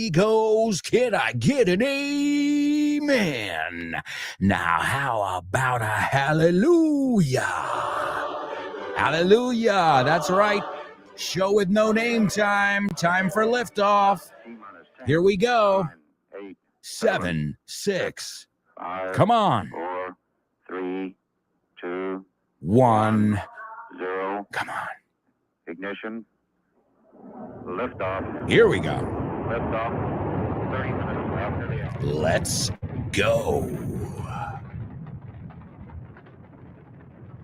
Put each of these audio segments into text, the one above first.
he goes. Can I get an amen? Now, how about a hallelujah? Hallelujah. That's right. Show with no name time. Time for liftoff. Here we go. 7, 6. Come on. 4, 3, 2, 1. 0. Come on. Ignition. Liftoff. Here we go. Liftoff. 30 minutes after the hour. Let's go.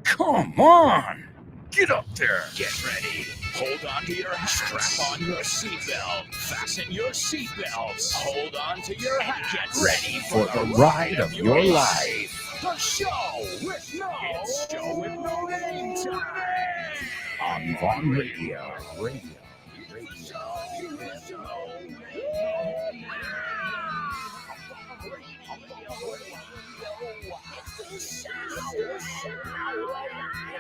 Come on. Get up there. Get ready. Hold on to your hats. Strap on your seatbelt. Fasten your seatbelts. Hold on to your hat. Get ready For the ride of your life. The show with no name time. On Vaughn Radio.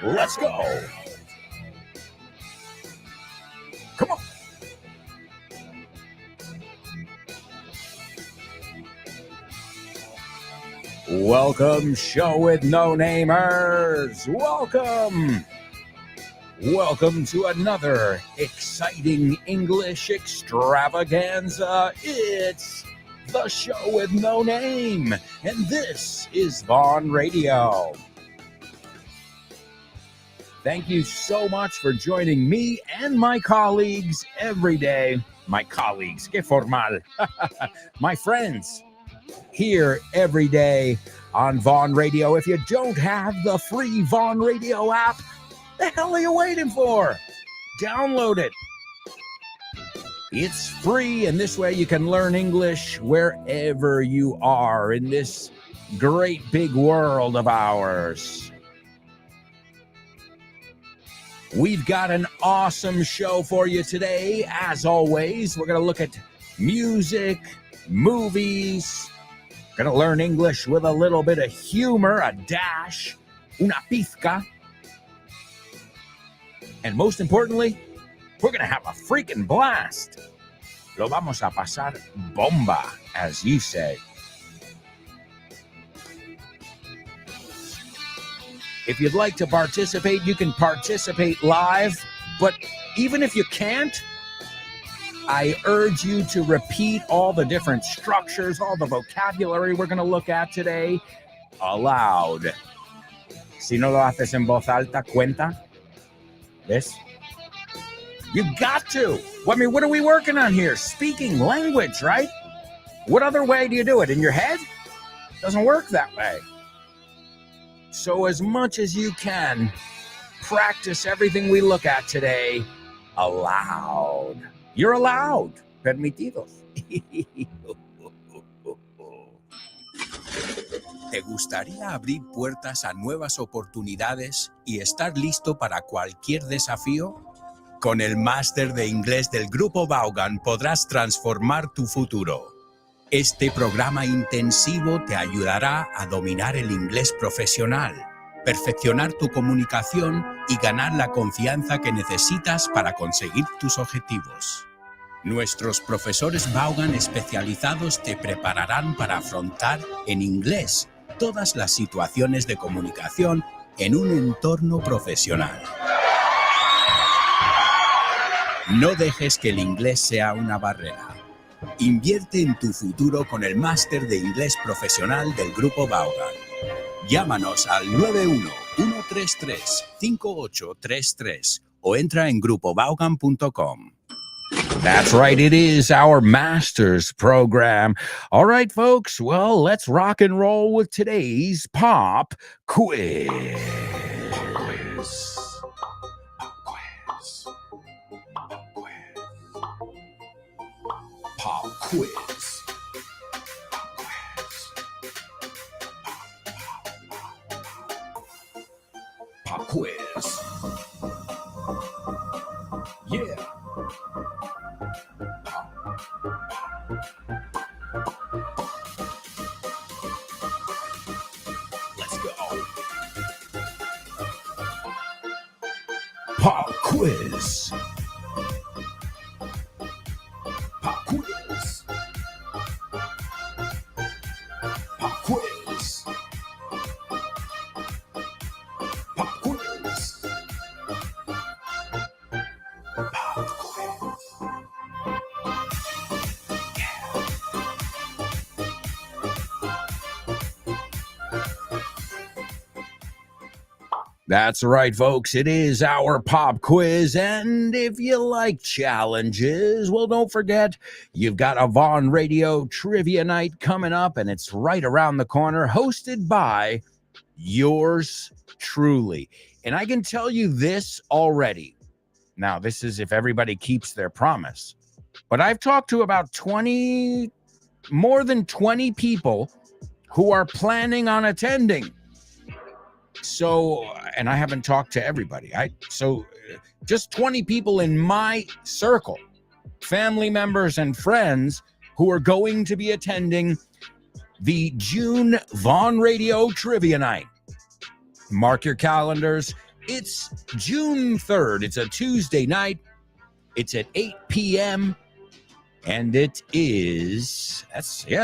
Let's go. Come on. Welcome, show with no namers. Welcome to another exciting English extravaganza. It's the show with no name, and this is Vaughn Radio. Thank you so much for joining me and my colleagues every day. My colleagues, que formal. My friends, here every day on Vaughn Radio. If you don't have the free Vaughn Radio app, the hell are you waiting for? Download it. It's free, and this way you can learn English wherever you are in this great big world of ours. We've got an awesome show for you today. As always, we're going to look at music, movies. Going to learn English with a little bit of humor, a dash, una pizca. And most importantly, we're going to have a freaking blast. Lo vamos a pasar bomba, as you say. If you'd like to participate, you can participate live. But even if you can't, I urge you to repeat all the different structures, all the vocabulary we're going to look at today aloud. Si no lo haces en voz alta, cuenta. ¿Ves? You got to. I mean, what are we working on here? Speaking language, right? What other way do you do it? In your head? Doesn't work that way. So as much as you can, practice everything we look at today aloud. You're allowed. Permitidos. ¿Te gustaría abrir puertas a nuevas oportunidades y estar listo para cualquier desafío? Con el máster de inglés del Grupo Vaughan podrás transformar tu futuro. Este programa intensivo te ayudará a dominar el inglés profesional, perfeccionar tu comunicación y ganar la confianza que necesitas para conseguir tus objetivos. Nuestros profesores Vaughan especializados te prepararán para afrontar en inglés todas las situaciones de comunicación en un entorno profesional. No dejes que el inglés sea una barrera. Invierte en tu futuro con el máster de inglés profesional del Grupo Vaughan. Llámanos al 91-133-5833 o entra en grupovaughan.com. That's right, it is our master's program. All right, folks, well, let's rock and roll with today's pop quiz. Pop quiz. Pop quiz. Yeah. Let's go. Pop quiz. Pop quiz. That's right, folks. It is our pop quiz. And if you like challenges, well, don't forget, you've got a Vaughn Radio Trivia Night coming up, and it's right around the corner, hosted by yours truly. And I can tell you this already. Now, this is if everybody keeps their promise. But I've talked to about more than 20 people who are planning on attending. So, and I haven't talked to everybody. Just 20 people in my circle, family members and friends who are going to be attending the June Vaughn Radio Trivia Night. Mark your calendars. It's June 3rd. It's a Tuesday night. It's at 8 p.m. And it's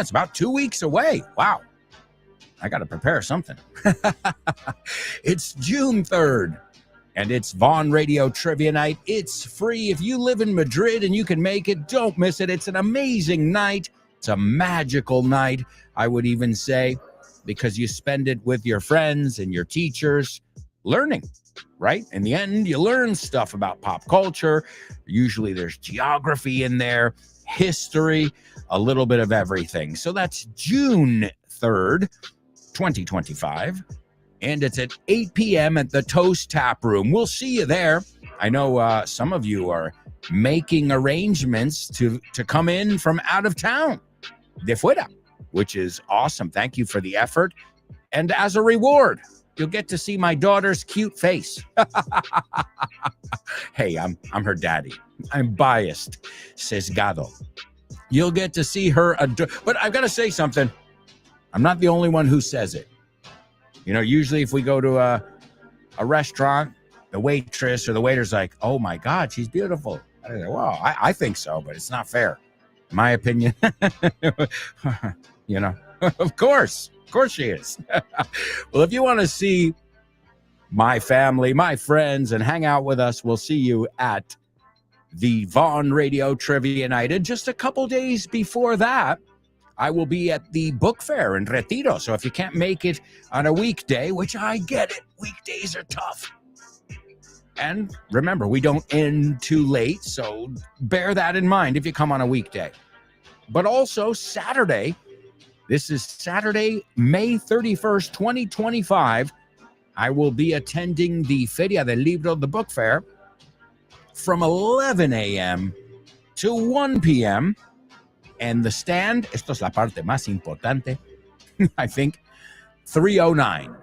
about 2 weeks away. Wow. I got to prepare something. It's June 3rd, and it's Vaughn Radio Trivia Night. It's free. If you live in Madrid and you can make it, don't miss it. It's an amazing night. It's a magical night, I would even say, because you spend it with your friends and your teachers learning, right? In the end, you learn stuff about pop culture. Usually there's geography in there, history, a little bit of everything. So that's June 3rd. 2025, and it's at 8 p.m. at the Toast Tap Room. We'll see you there. I know some of you are making arrangements to come in from out of town, de fuera, which is awesome. Thank you for the effort. And as a reward, you'll get to see my daughter's cute face. Hey, I'm her daddy. I'm biased, sesgado. You'll get to see her, but I've got to say something. I'm not the only one who says it. You know, usually if we go to a restaurant, the waitress or the waiter's like, oh my God, she's beautiful. I say, well, I think so, but it's not fair. In my opinion. You know, of course she is. Well, if you want to see my family, my friends, and hang out with us, we'll see you at the Vaughn Radio Trivia Night. And just a couple days before that, I will be at the book fair in Retiro. So if you can't make it on a weekday, which I get it, weekdays are tough. And remember, we don't end too late, so bear that in mind if you come on a weekday. But also Saturday, this is Saturday, May 31st, 2025, I will be attending the Feria del Libro, the book fair, from 11 a.m. to 1 p.m., and the stand, esto es la parte más importante, I think, 309.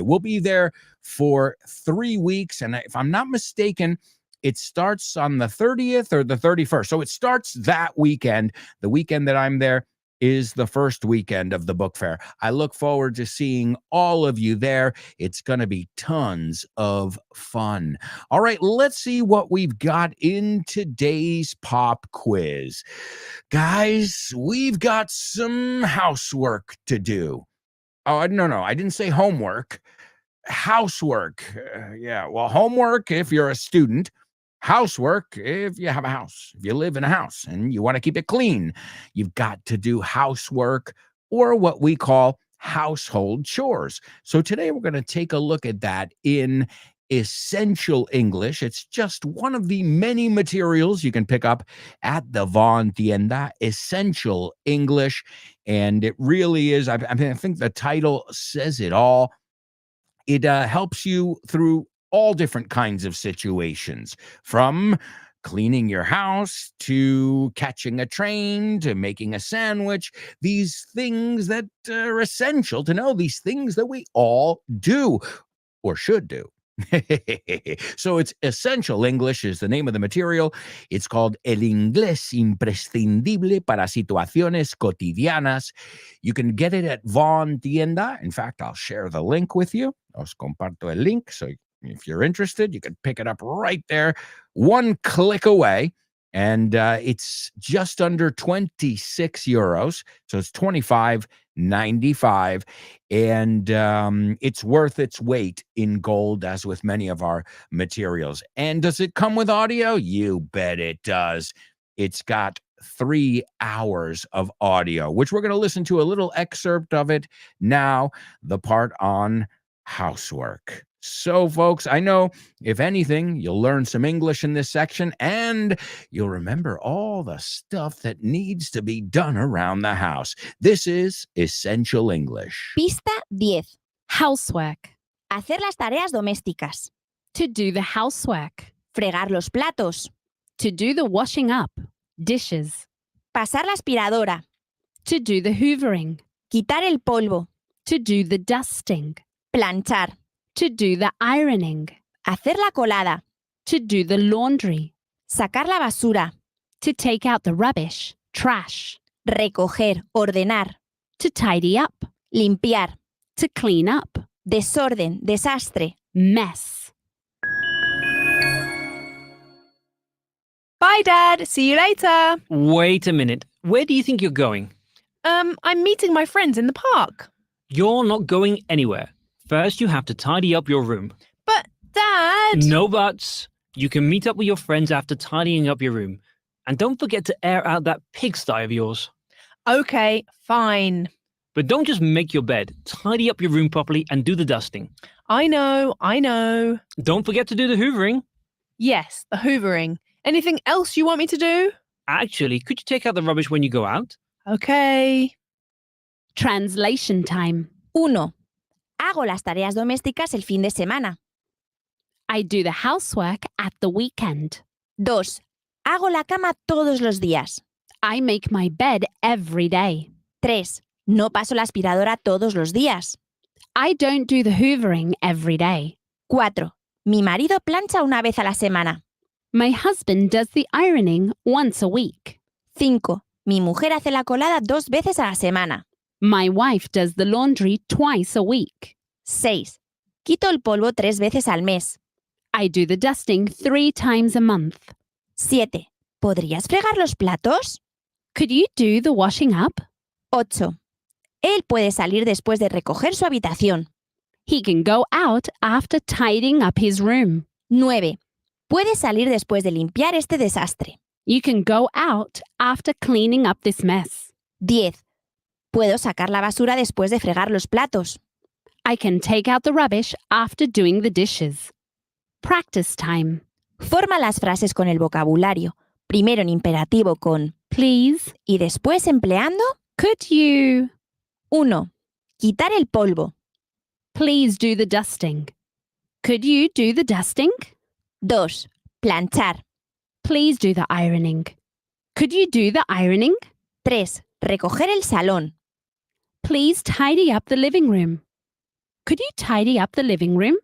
We'll be there for 3 weeks. And if I'm not mistaken, it starts on the 30th or the 31st. So it starts that weekend. The weekend that I'm there is the first weekend of the book fair. I look forward to seeing all of you there. It's going to be tons of fun. All right, let's see what we've got in today's pop quiz. Guys, we've got some housework to do. Oh, no, I didn't say homework. Housework. Well, homework if you're a student. Housework if you have a house, if you live in a house and you want to keep it clean, you've got to do housework or what we call household chores. So today we're going to take a look at that in Essential English. It's just one of the many materials you can pick up at the Vaughn Tienda, Essential English. And it really is, I think the title says it all. It helps you through all different kinds of situations, from cleaning your house to catching a train to making a sandwich. These things that are essential to know, these things that we all do or should do. So it's Essential English is the name of the material. It's called El Inglés Imprescindible para Situaciones Cotidianas. You can get it at Vaughn Tienda. In fact, I'll share the link with you. Os comparto el link. So if you're interested, you can pick it up right there, one click away. And it's just under 26 euros. So it's 25.95. And it's worth its weight in gold, as with many of our materials. And does it come with audio? You bet it does. It's got 3 hours of audio, which we're going to listen to a little excerpt of it now, the part on housework. So, folks, I know if anything, you'll learn some English in this section and you'll remember all the stuff that needs to be done around the house. This is Essential English. Pista 10. Housework. Hacer las tareas domésticas. To do the housework. Fregar los platos. To do the washing up. Dishes. Pasar la aspiradora. To do the hoovering. Quitar el polvo. To do the dusting. Planchar. To do the ironing. Hacer la colada. To do the laundry. Sacar la basura. To take out the rubbish. Trash. Recoger, ordenar. To tidy up. Limpiar. To clean up. Desorden, desastre. Mess. Bye, Dad. See you later. Wait a minute. Where do you think you're going? I'm meeting my friends in the park. You're not going anywhere. First, you have to tidy up your room. But, Dad... No buts. You can meet up with your friends after tidying up your room. And don't forget to air out that pigsty of yours. Okay, fine. But don't just make your bed. Tidy up your room properly and do the dusting. I know. Don't forget to do the hoovering. Yes, the hoovering. Anything else you want me to do? Actually, could you take out the rubbish when you go out? Okay. Translation time. 1. Hago las tareas domésticas el fin de semana. I do the housework at the weekend. 2. Hago la cama todos los días. I make my bed every day. 3. No paso la aspiradora todos los días. I don't do the hoovering every day. 4. Mi marido plancha una vez a la semana. My husband does the ironing once a week. 5. Mi mujer hace la colada 2 veces a la semana. My wife does the laundry twice a week. 6. Quito el polvo 3 veces al mes. I do the dusting 3 times a month. 7. ¿Podrías fregar los platos? Could you do the washing up? 8. Él puede salir después de recoger su habitación. He can go out after tidying up his room. 9. Puede salir después de limpiar este desastre. You can go out after cleaning up this mess. 10. Puedo sacar la basura después de fregar los platos. I can take out the rubbish after doing the dishes. Practice time. Forma las frases con el vocabulario, primero en imperativo con Please, y después empleando could you? 1. Quitar el polvo. Please do the dusting. Could you do the dusting? 2. Planchar. Please do the ironing. Could you do the ironing? 3. Recoger el salón. Please tidy up the living room. Could you tidy up the living room?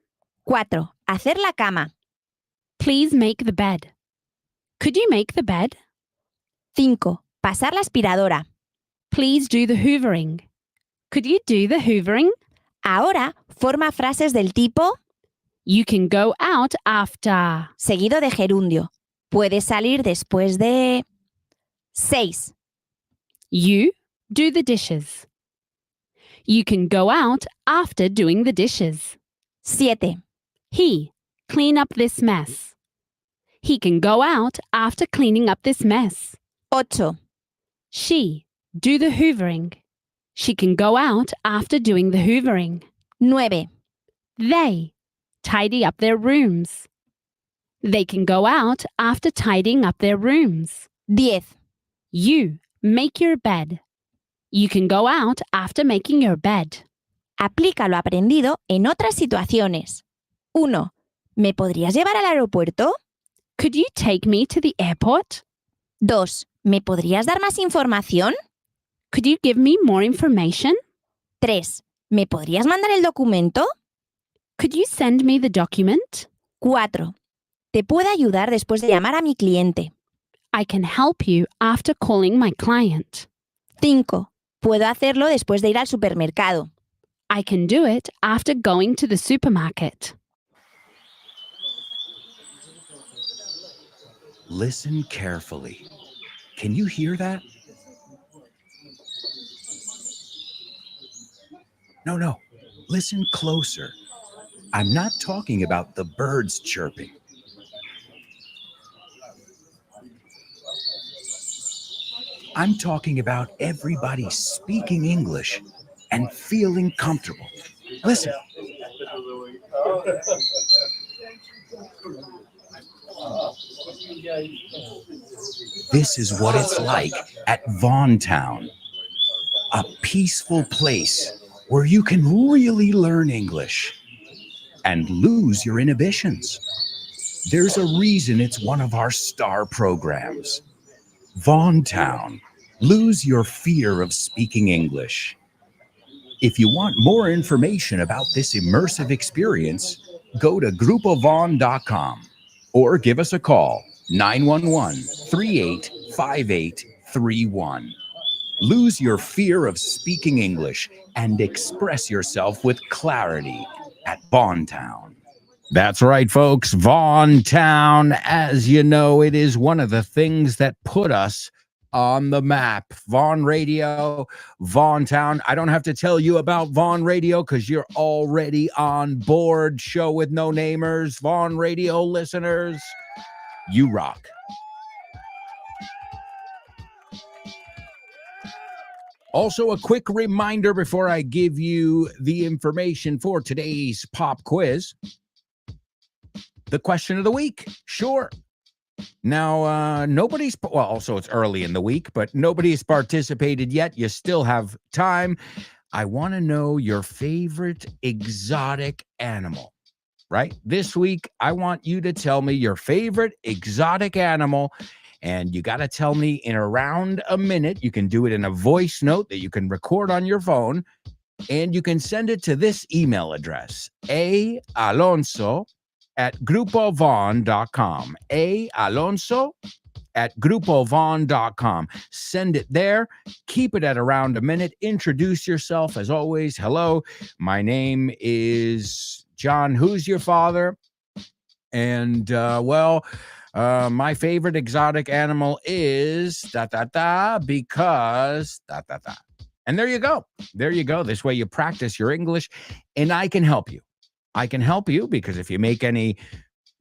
4. Hacer la cama. Please make the bed. Could you make the bed? 5. Pasar la aspiradora. Please do the hoovering. Could you do the hoovering? Ahora forma frases del tipo You can go out after. seguido de gerundio. Puedes salir después de 6. You do the dishes. You can go out after doing the dishes. 7. He clean up this mess. He can go out after cleaning up this mess. 8. She do the hoovering. She can go out after doing the hoovering. 9. They tidy up their rooms. They can go out after tidying up their rooms. 10. You make your bed. You can go out after making your bed. Aplica lo aprendido en otras situaciones. 1. ¿Me podrías llevar al aeropuerto? Could you take me to the airport? 2. ¿Me podrías dar más información? Could you give me more information? 3. ¿Me podrías mandar el documento? Could you send me the document? 4. ¿Te puedo ayudar después de llamar a mi cliente? I can help you after calling my client. 5. Puedo hacerlo después de ir al supermercado. I can do it after going to the supermarket. Listen carefully. Can you hear that? No. Listen closer. I'm not talking about the birds chirping. I'm talking about everybody speaking English and feeling comfortable. Listen. This is what it's like at Vaughan Town, a peaceful place where you can really learn English and lose your inhibitions. There's a reason it's one of our star programs. Vaughan Town, lose your fear of speaking English. If you want more information about this immersive experience, go to grupovaughan.com or give us a call, 911-385831. Lose your fear of speaking English and express yourself with clarity at Vaughan Town. That's right, folks. Vaughan Town, as you know, it is one of the things that put us on the map. Vaughan Radio, Vaughan Town. I don't have to tell you about Vaughan Radio because you're already on board. Show with no namers, Vaughan Radio listeners, you rock. Also, a quick reminder before I give you the information for today's pop quiz. The question of the week, sure. Now, also it's early in the week, but nobody's participated yet. You still have time. I want to know your favorite exotic animal, right? This week, I want you to tell me your favorite exotic animal, and you got to tell me in around a minute. You can do it in a voice note that you can record on your phone, and you can send it to this email address, alonso@grupovaughan.com. alonso@grupovaughan.com. Send it there. Keep it at around a minute. Introduce yourself as always. Hello, my name is John. Who's your father? And my favorite exotic animal is because . And there you go. There you go. This way you practice your English, and I can help you. I can help you because if you make any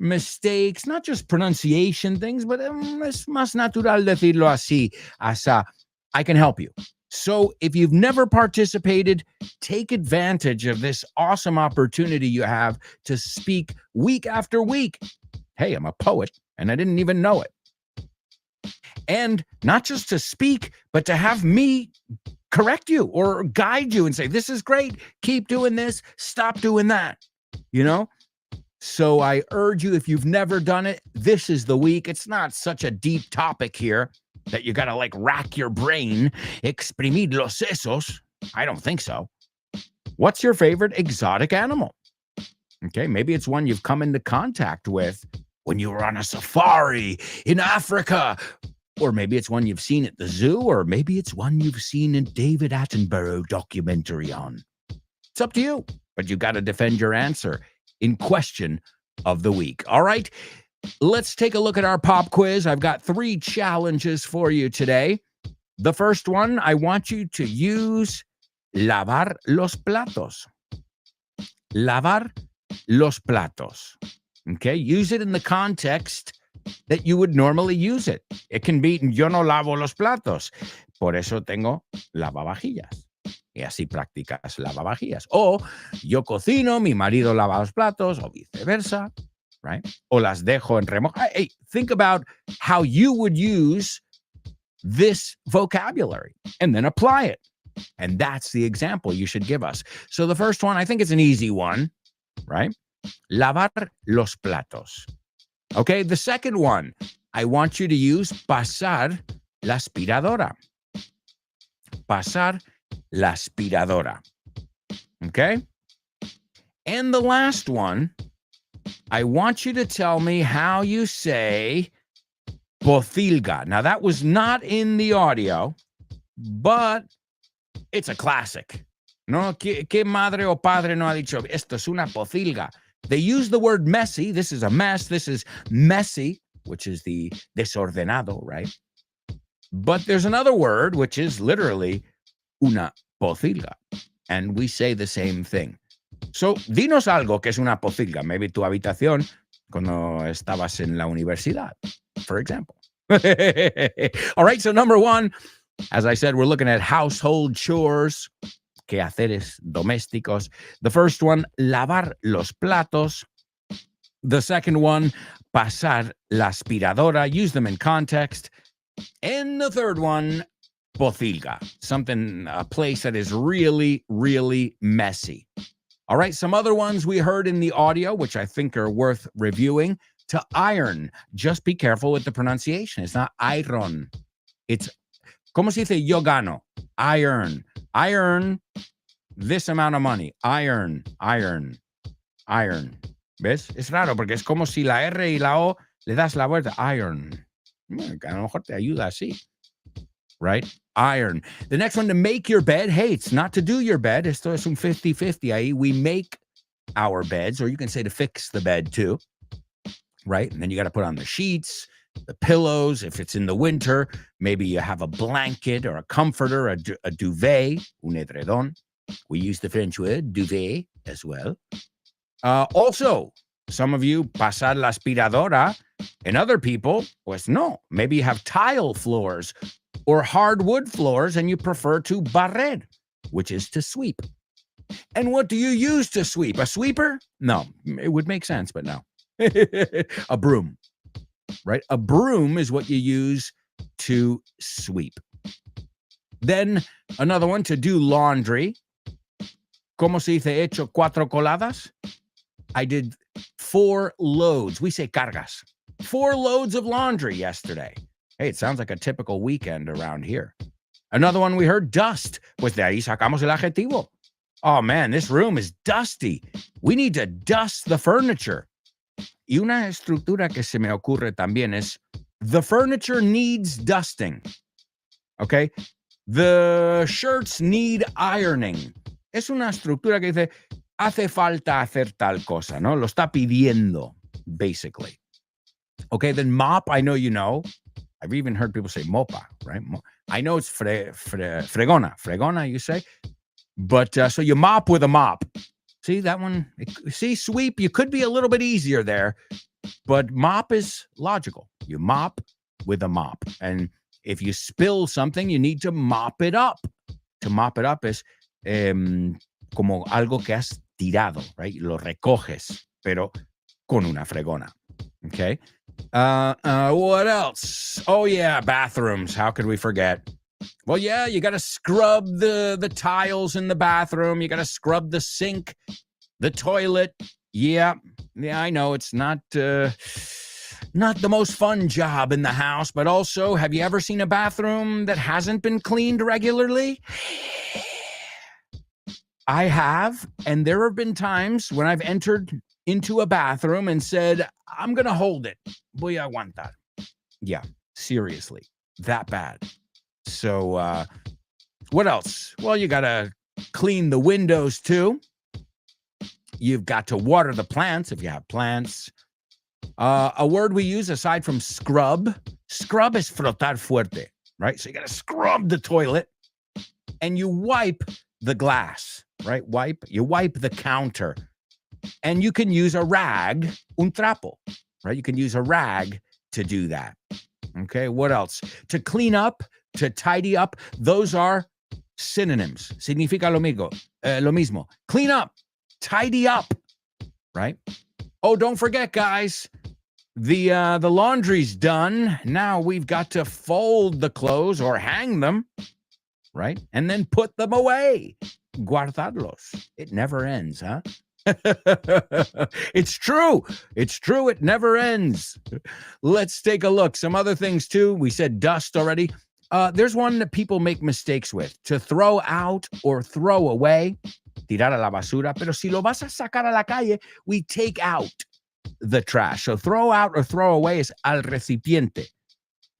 mistakes, not just pronunciation things, but es más natural decirlo así, I can help you. So if you've never participated, take advantage of this awesome opportunity you have to speak week after week. Hey, I'm a poet, and I didn't even know it. And not just to speak, but to have me correct you or guide you and say, this is great, keep doing this, stop doing that. You know, so I urge you, if you've never done it, this is the week. It's not such a deep topic here that you got to like rack your brain, exprimir los sesos. I don't think so. What's your favorite exotic animal? Okay, maybe it's one you've come into contact with when you were on a safari in Africa, or maybe it's one you've seen at the zoo, or maybe it's one you've seen in David Attenborough documentary on. It's up to you. But you got to defend your answer in question of the week. All right, let's take a look at our pop quiz. I've got 3 challenges for you today. The first one, I want you to use lavar los platos. Lavar los platos. Okay, use it in the context that you would normally use it. It can be, yo no lavo los platos, por eso tengo lavavajillas. Y así practicas lavavajillas. O yo cocino, mi marido lava los platos, o viceversa, right? O las dejo en remojo. Hey, think about how you would use this vocabulary and then apply it. And that's the example you should give us. So the first one, I think it's an easy one, right? Lavar los platos. Okay, the second one, I want you to use pasar la aspiradora. Pasar la aspiradora. Okay? And the last one, I want you to tell me how you say pocilga. Now, that was not in the audio, but it's a classic. No, ¿Qué madre o padre no ha dicho, esto es una pocilga? They use the word messy. This is a mess. This is messy, which is the desordenado, right? But there's another word, which is literally una pocilga. And we say the same thing. So, dinos algo que es una pocilga. Maybe tu habitación cuando estabas en la universidad, for example. All right, so number one, as I said, we're looking at household chores. quehaceres domésticos. The first one, lavar los platos. The second one, pasar la aspiradora, use them in context. And the third one, pocilga, a place that is really, really messy. All right, some other ones we heard in the audio, which I think are worth reviewing. To iron, just be careful with the pronunciation. It's not iron. It's, ¿cómo se dice yo gano? I earn this amount of money. Iron. ¿Ves? Es raro porque es como si la R y la O le das la vuelta. Iron. A lo mejor te ayuda así. Right? Iron. The next one, to make your bed. Hey, it's not to do your bed. Esto es un 50-50 ahí. We make our beds, or you can say to fix the bed too. Right? And then you got to put on the sheets, the pillows. If it's in the winter, maybe you have a blanket or a comforter, a duvet, un edredón. We use the French word duvet as well. Also, some of you, pasar la aspiradora, and other people, pues no. Maybe you have tile floors or hardwood floors and you prefer to barrer, which is to sweep. And what do you use to sweep? A sweeper? No, it would make sense, but no. A broom, right? A broom is what you use to sweep. Then another one, to do laundry. ¿Cómo se dice hecho 4 coladas? I did 4 loads. We say cargas. 4 loads of laundry yesterday. Hey, it sounds like a typical weekend around here. Another one we heard, dust. Pues de ahí sacamos el adjetivo. Oh man, this room is dusty. We need to dust the furniture. Y una estructura que se me ocurre también es, the furniture needs dusting. Okay? The shirts need ironing. Es una estructura que dice, hace falta hacer tal cosa, ¿no? Lo está pidiendo, basically. Okay, then mop, I know you know. I've even heard people say mopa, right? I know it's fregona. Fregona, you say? But so you mop with a mop. See, that one, see, sweep, you could be a little bit easier there, but mop is logical. You mop with a mop. And if you spill something, you need to mop it up. To mop it up is como algo que has tirado, right? Lo recoges, pero con una fregona. Okay. What else? Oh yeah, bathrooms. How could we forget? Well, yeah, you got to scrub the tiles in the bathroom. You got to scrub the sink, the toilet. Yeah, I know it's not the most fun job in the house, but also, have you ever seen a bathroom that hasn't been cleaned regularly? I have, and there have been times when I've entered into a bathroom and said, I'm going to hold it. Voy a aguantar. Yeah, seriously, that bad. So what else? Well, you got to clean the windows too. You've got to water the plants if you have plants. A word we use aside from scrub. Scrub is frotar fuerte, right? So you got to scrub the toilet and you wipe the glass, right? You wipe the counter. And you can use a rag, un trapo, right? You can use a rag to do that. Okay, what else? To clean up, to tidy up, those are synonyms. Significa lo mismo. Clean up, tidy up, right? Oh, don't forget, guys, the laundry's done. Now we've got to fold the clothes or hang them, right? And then put them away. Guardarlos. It never ends, huh? It's true. It never ends. Let's take a look. Some other things too. We said dust already. There's one that people make mistakes with. To throw out or throw away. Tirar a la basura. Pero si lo vas a sacar a la calle, we take out the trash. So throw out or throw away is al recipiente.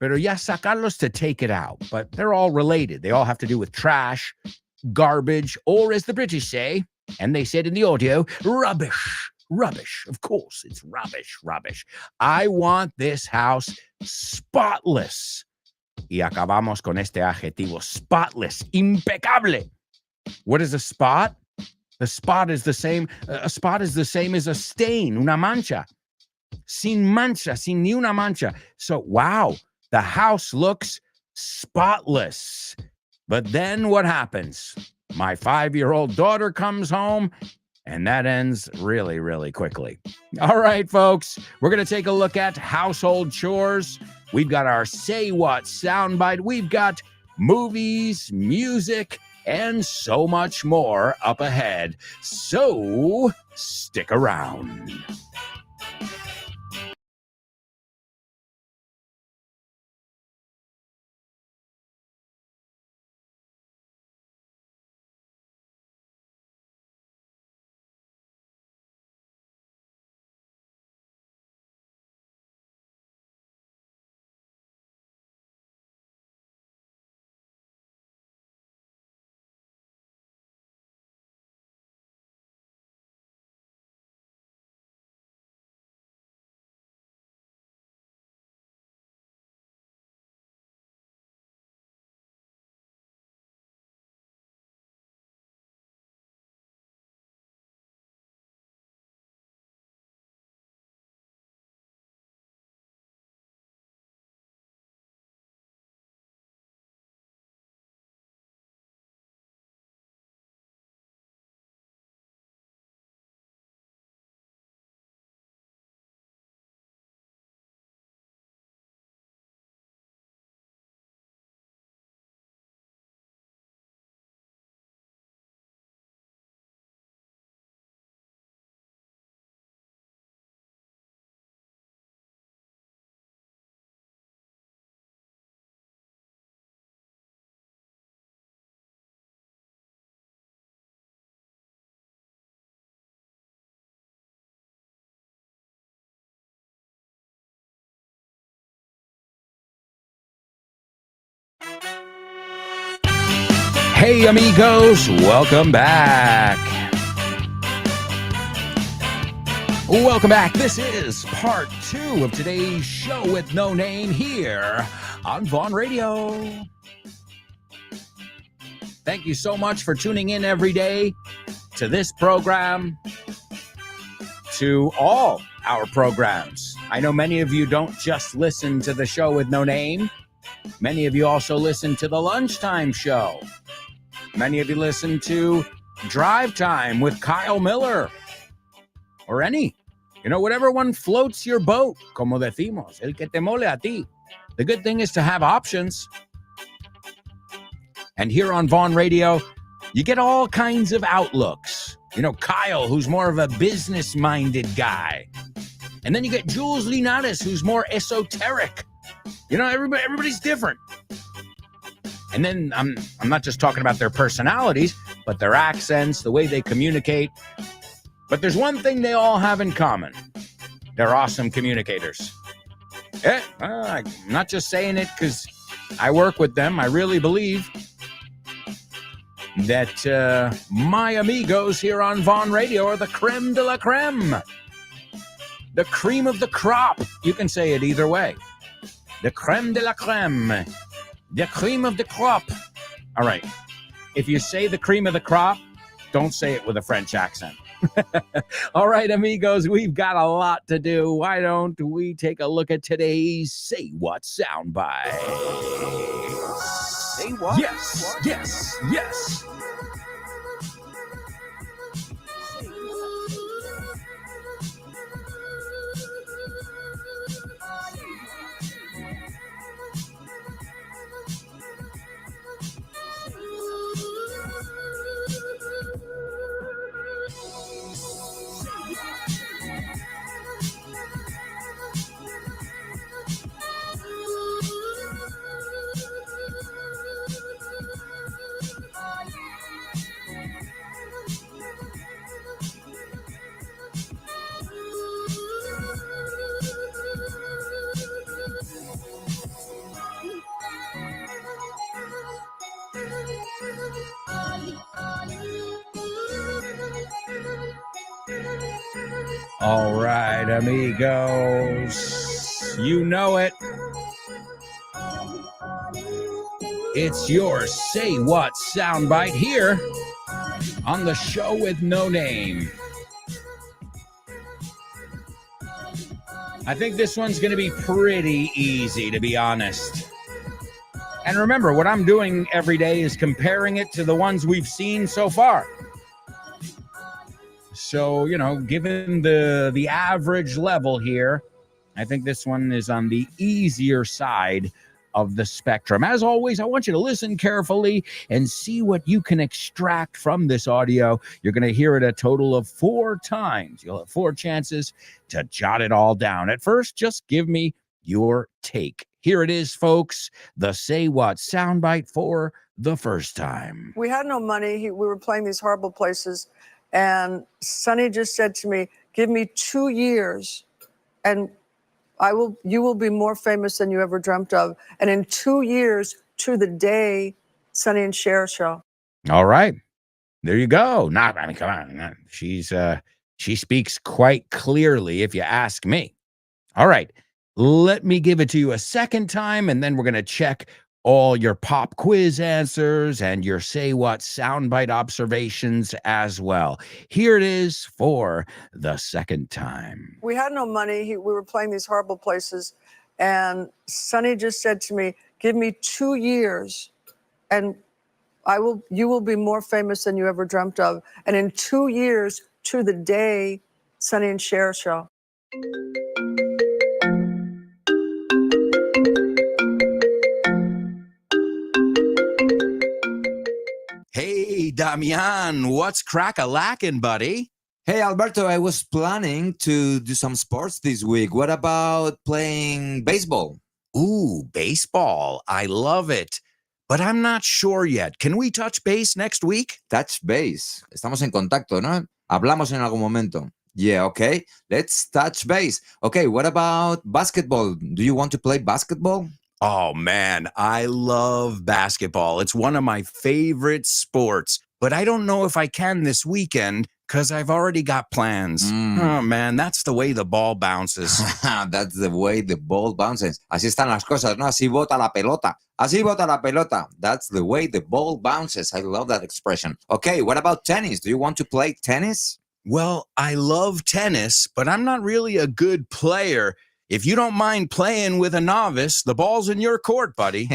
Pero ya sacarlos to take it out. But they're all related. They all have to do with trash, garbage, or as the British say, and they said in the audio, rubbish. Rubbish. Of course, it's rubbish. I want this house spotless. Y acabamos con este adjetivo, spotless, impecable. What is a spot? The spot is the same. A spot is the same as a stain, una mancha. Sin ni una mancha. So, wow, the house looks spotless. But then what happens? My 5-year-old daughter comes home, and that ends really, really quickly. All right, folks, we're going to take a look at household chores. We've got our Say What soundbite. We've got movies, music, and so much more up ahead. So stick around. Hey, amigos, welcome back. Welcome back. This is part 2 of today's show with no name here on Vaughn Radio. Thank you so much for tuning in every day to this program, to all our programs. I know many of you don't just listen to the show with no name. Many of you also listen to the lunchtime show. Many of you listen to Drive Time with Kyle Miller, or any, whatever one floats your boat, como decimos, el que te mole a ti. The good thing is to have options. And here on Vaughn Radio, you get all kinds of outlooks. Kyle, who's more of a business-minded guy. And then you get Jules Linares, who's more esoteric. Everybody's different. And then I'm not just talking about their personalities, but their accents, the way they communicate. But there's one thing they all have in common. They're awesome communicators. I'm not just saying it because I work with them. I really believe that my amigos here on Vaughn Radio are the creme de la creme. The cream of the crop. You can say it either way. The creme de la creme. The cream of the crop. All right. If you say the cream of the crop, don't say it with a French accent. All right, amigos, we've got a lot to do. Why don't we take a look at today's Say What soundbite? Say what? Yes, yes, yes. All right, amigos, you know it. It's your Say What soundbite here on the show with no name. I think this one's going to be pretty easy, to be honest. And remember, what I'm doing every day is comparing it to the ones we've seen so far. So, given the average level here, I think this one is on the easier side of the spectrum. As always, I want you to listen carefully and see what you can extract from this audio. You're going to hear it a total of 4 times. You'll have 4 chances to jot it all down. At first, just give me your take. Here it is, folks, the Say What soundbite for the first time. We had no money. We were playing these horrible places. And Sonny just said to me, give me 2 years and you will be more famous than you ever dreamt of. And in 2 years to the day, Sonny and Cher show. All right. There you go. Come on. She speaks quite clearly if you ask me. All right. Let me give it to you a second time, and then we're going to check all your pop quiz answers and your Say What soundbite observations as well. Here it is for the second time. We had no money. We were playing these horrible places. And Sonny just said to me, give me 2 years and you will be more famous than you ever dreamt of. And in 2 years to the day, Sonny and Cher show. Hey, Damian, what's crack-a-lackin', buddy? Hey, Alberto, I was planning to do some sports this week. What about playing baseball? Ooh, baseball. I love it. But I'm not sure yet. Can we touch base next week? Touch base. Estamos en contacto, ¿no? Hablamos en algún momento. Yeah, okay. Let's touch base. Okay, what about basketball? Do you want to play basketball? Oh, man, I love basketball. It's one of my favorite sports. But I don't know if I can this weekend because I've already got plans. Oh, man, that's the way the ball bounces. That's the way the ball bounces. Así están las cosas, ¿no? Así bota la pelota. Así bota la pelota. That's the way the ball bounces. I love that expression. Okay, what about tennis? Do you want to play tennis? Well, I love tennis, but I'm not really a good player. If you don't mind playing with a novice, the ball's in your court, buddy.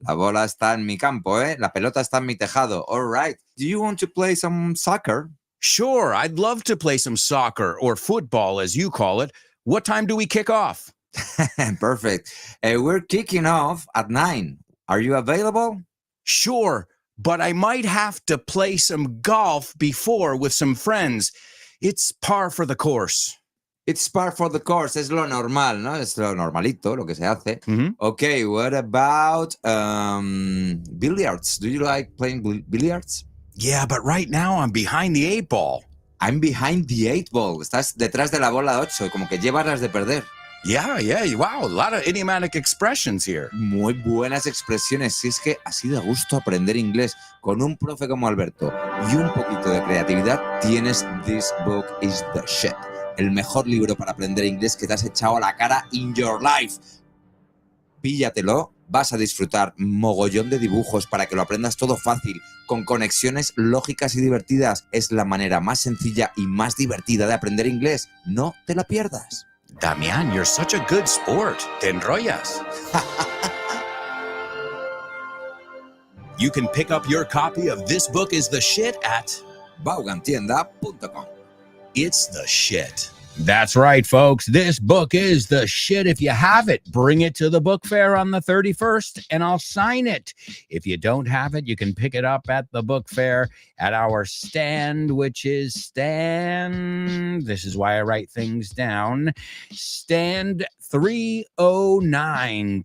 La bola está en mi campo, ¿eh? La pelota está en mi tejado. All right. Do you want to play some soccer? Sure, I'd love to play some soccer or football, as you call it. What time do we kick off? Perfect. We're kicking off at 9. Are you available? Sure, but I might have to play some golf before with some friends. It's par for the course. It's par for the course. Es lo normal, ¿no? Es lo normalito, lo que se hace. Mm-hmm. Okay, what about billiards? Do you like playing billiards? Yeah, but right now I'm behind the 8 ball. I'm behind the 8 ball. Estás detrás de la bola 8, como que llevas las de perder. Yeah. Wow, a lot of idiomatic expressions here. Muy buenas expresiones. Si es que así de gusto aprender inglés con un profe como Alberto y un poquito de creatividad, tienes This Book is the Shit. El mejor libro para aprender inglés que te has echado a la cara in your life. Píllatelo, vas a disfrutar mogollón de dibujos para que lo aprendas todo fácil, con conexiones lógicas y divertidas. Es la manera más sencilla y más divertida de aprender inglés. No te la pierdas. Damian, you're such a good sport. Te enrollas. You can pick up your copy of This Book is the Shit at vaughantienda.com. It's the shit. That's right, folks. This book is the shit. If you have it, bring it to the book fair on the 31st, and I'll sign it. If you don't have it, you can pick it up at the book fair at our stand, which is this is why I write things down, stand 309.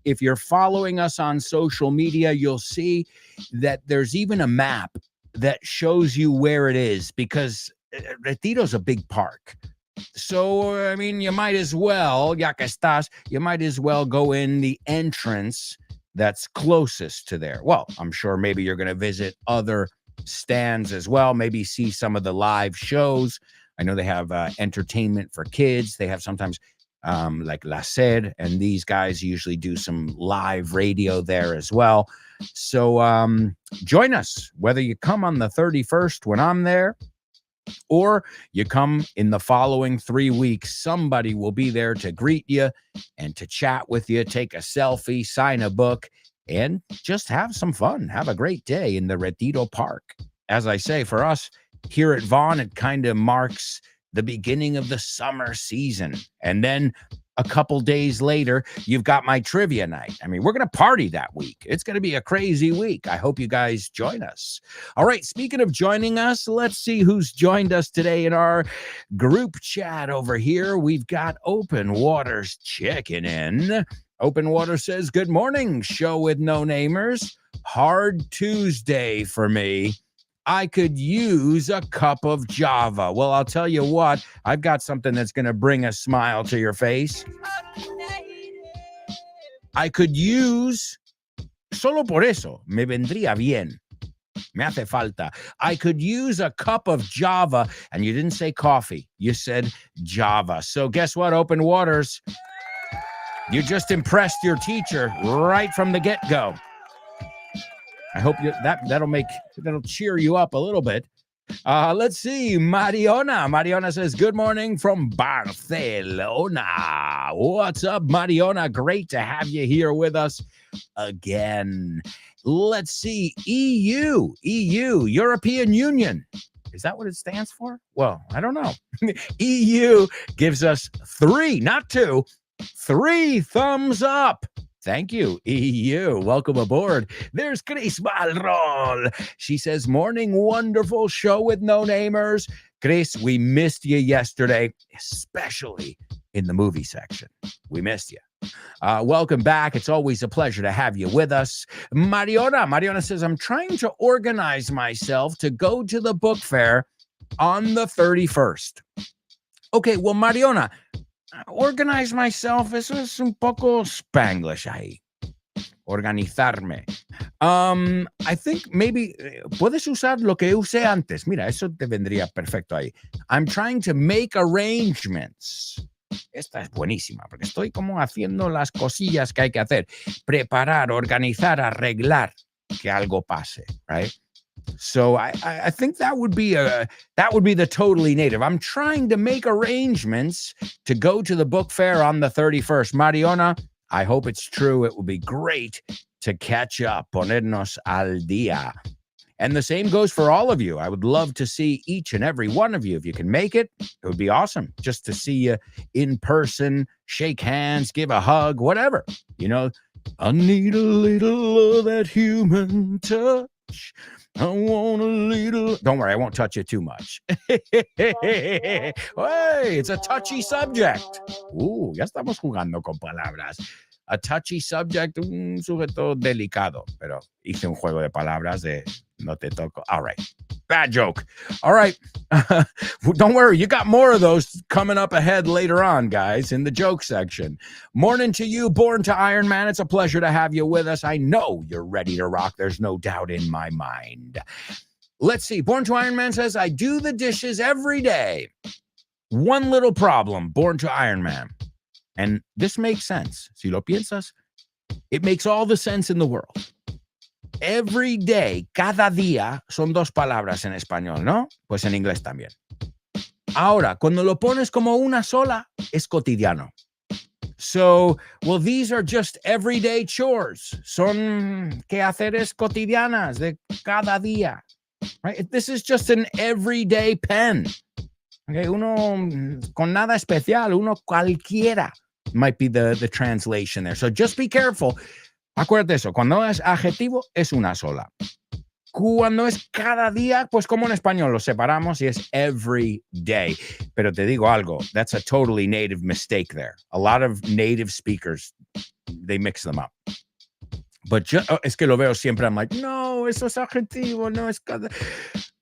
If you're following us on social media, you'll see that there's even a map that shows you where it is, because Retiro's a big park. So, I mean, you might as well, ya que estás, you might as well go in the entrance that's closest to there. Well, I'm sure maybe you're going to visit other stands as well, maybe see some of the live shows. I know they have entertainment for kids. They have sometimes like La Sed, and these guys usually do some live radio there as well. So join us, whether you come on the 31st when I'm there, Or you come in the following 3 weeks, somebody will be there to greet you and to chat with you, take a selfie, sign a book, and just have some fun. Have a great day in the Retiro Park. As I say, for us here at Vaughn, it kind of marks the beginning of the summer season. And then a couple days later, you've got my trivia night. I mean, we're going to party that week. It's going to be a crazy week. I hope you guys join us. All right, speaking of joining us, let's see who's joined us today in our group chat over here. We've got Open Waters checking in. Open Water says, good morning, show with no namers. Hard Tuesday for me. I could use a cup of Java. Well, I'll tell you what, I've got something that's going to bring a smile to your face. I could use, solo por eso, me vendría bien. Me hace falta. I could use a cup of Java, and you didn't say coffee. You said Java. So guess what, Open Waters? You just impressed your teacher right from the get-go. I hope that'll cheer you up a little bit. Let's see. Mariona says, good morning from Barcelona. What's up, Mariona? Great to have you here with us again. Let's see. EU, European Union. Is that what it stands for? Well, I don't know. EU gives us 3, not 2, 3 thumbs up. Thank you, EU. Welcome aboard. There's Chris Balrol. She says, morning, wonderful show with no namers. Chris, we missed you yesterday, especially in the movie section. We missed you. Welcome back. It's always a pleasure to have you with us. Mariona says, I'm trying to organize myself to go to the book fair on the 31st. Okay, well, Mariona, organize myself, eso es un poco Spanglish ahí. Organizarme. I think maybe puedes usar lo que usé antes. Mira, eso te vendría perfecto ahí. I'm trying to make arrangements. Esta es buenísima, porque estoy como haciendo las cosillas que hay que hacer. Preparar, organizar, arreglar que algo pase, right? So I think that would be the totally native. I'm trying to make arrangements to go to the book fair on the 31st. Mariona, I hope it's true. It would be great to catch up, ponernos al día. And the same goes for all of you. I would love to see each and every one of you. If you can make it, it would be awesome just to see you in person, shake hands, give a hug, whatever. You know, I need a little of that human touch. I want a little. Don't worry, I won't touch you too much. Hey, it's a touchy subject. Ya estamos jugando con palabras. A touchy subject, un sujeto delicado. Pero hice un juego de palabras de no te toco. All right. Bad joke. All right. Don't worry. You got more of those coming up ahead later on, guys, in the joke section. Morning to you, Born to Iron Man. It's a pleasure to have you with us. I know you're ready to rock. There's no doubt in my mind. Let's see. Born to Iron Man says, I do the dishes every day. One little problem, Born to Iron Man. And this makes sense. Si lo piensas, it makes all the sense in the world. Every day, cada día, son 2 palabras en español, ¿no? Pues en inglés también. Ahora, cuando lo pones como una sola, es cotidiano. So, well, these are just everyday chores. Son quehaceres cotidianas de cada día. Right? This is just an everyday pen. Okay, uno con nada especial, uno cualquiera might be the translation there. So just be careful. Acuérdate eso, cuando es adjetivo es una sola. Cuando es cada día, pues como en español lo separamos y es every day. Pero te digo algo, that's a totally native mistake there. A lot of native speakers, they mix them up. But es que lo veo siempre, I'm like, no, eso es adjetivo, no es cada...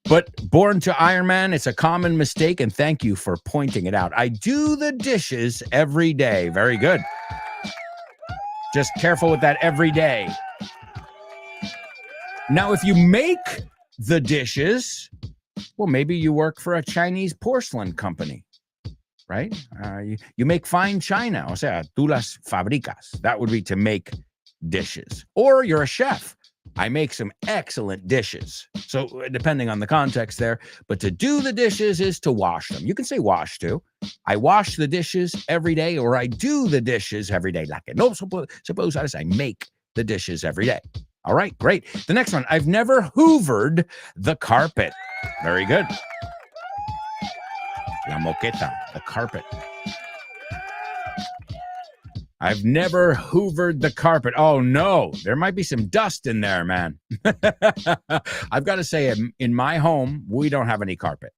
But Born to Iron Man, it's a common mistake, and thank you for pointing it out. I do the dishes every day. Very good. Just careful with that every day. Now, if you make the dishes, well, maybe you work for a Chinese porcelain company, right? You make fine china, o sea, tú las fabricas. That would be to make dishes. Or you're a chef. I make some excellent dishes. So depending on the context there, but to do the dishes is to wash them. You can say wash too. I wash the dishes every day, or I do the dishes every day. Like no, suppose I make the dishes every day. All right, great. The next one, I've never hoovered the carpet. Very good. La moqueta, the carpet. I've never hoovered the carpet. Oh, no. There might be some dust in there, man. I've got to say, in my home, we don't have any carpet.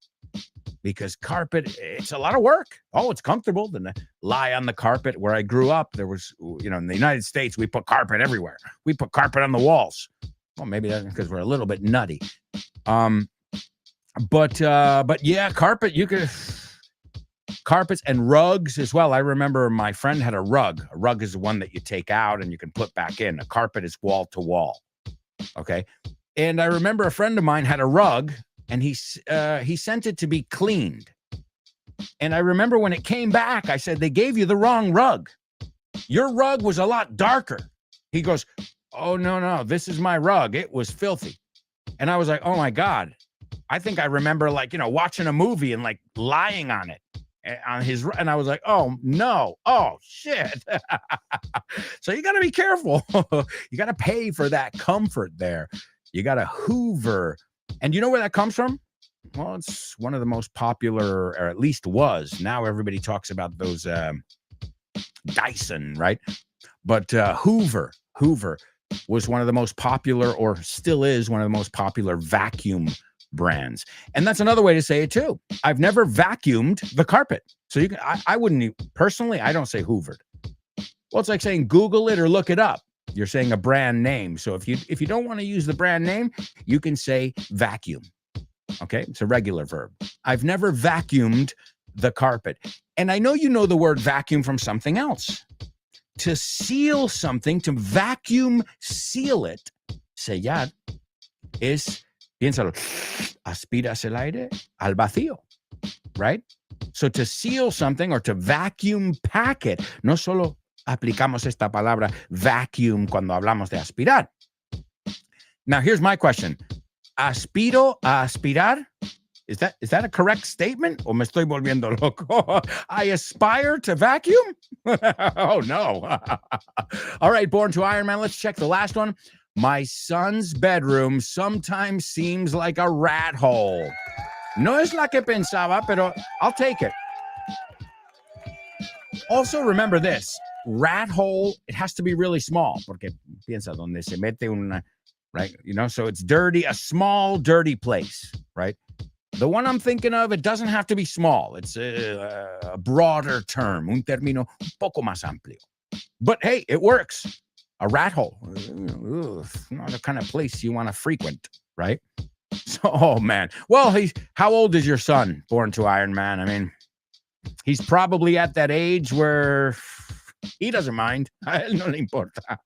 Because carpet, it's a lot of work. Oh, it's comfortable. Then lie on the carpet. Where I grew up, there was, in the United States, we put carpet everywhere. We put carpet on the walls. Well, maybe that's because we're a little bit nutty. But yeah, carpet, you could... Carpets and rugs as well. I remember my friend had a rug. A rug is the one that you take out and you can put back in. A carpet is wall to wall. Okay. And I remember a friend of mine had a rug and he sent it to be cleaned. And I remember when it came back, I said, they gave you the wrong rug. Your rug was a lot darker. He goes, oh, no, this is my rug. It was filthy. And I was like, oh my God. I think I remember watching a movie and lying on it. And I was like, oh no, oh shit. So you got to be careful. You got to pay for that comfort there. You got to hoover. And you know where that comes from? Well, it's one of the most popular, or at least was. Now everybody talks about those Dyson, right? But Hoover was one of the most popular, or still is one of the most popular vacuum brands. And that's another way to say it too. I've never vacuumed the carpet. So you can, I wouldn't personally, I don't say hoovered. Well, it's like saying Google it or look it up. You're saying a brand name. So if you don't want to use the brand name, you can say vacuum. Okay. It's a regular verb. I've never vacuumed the carpet. And I know you know the word vacuum from something else. To seal something, to vacuum seal it, sellar, es piénsalo, aspiras el aire al vacío, right? So to seal something or to vacuum pack it, no solo aplicamos esta palabra vacuum cuando hablamos de aspirar. Now, here's my question. Aspiro a aspirar? Is that a correct statement? O me estoy volviendo loco? I aspire to vacuum? Oh, no. All right, Born to Iron Man. Let's check the last one. My son's bedroom sometimes seems like a rat hole. No es la que pensaba, pero I'll take it. Also, remember this. Rat hole, it has to be really small. Porque piensa donde se mete una, right? So it's dirty, a small, dirty place, right? The one I'm thinking of, it doesn't have to be small. It's a broader term, un término un poco más amplio. But hey, it works. A rat hole, not the kind of place you want to frequent, right? So, oh man. Well, how old is your son, Born to Iron Man? I mean, he's probably at that age where he doesn't mind. No le importa.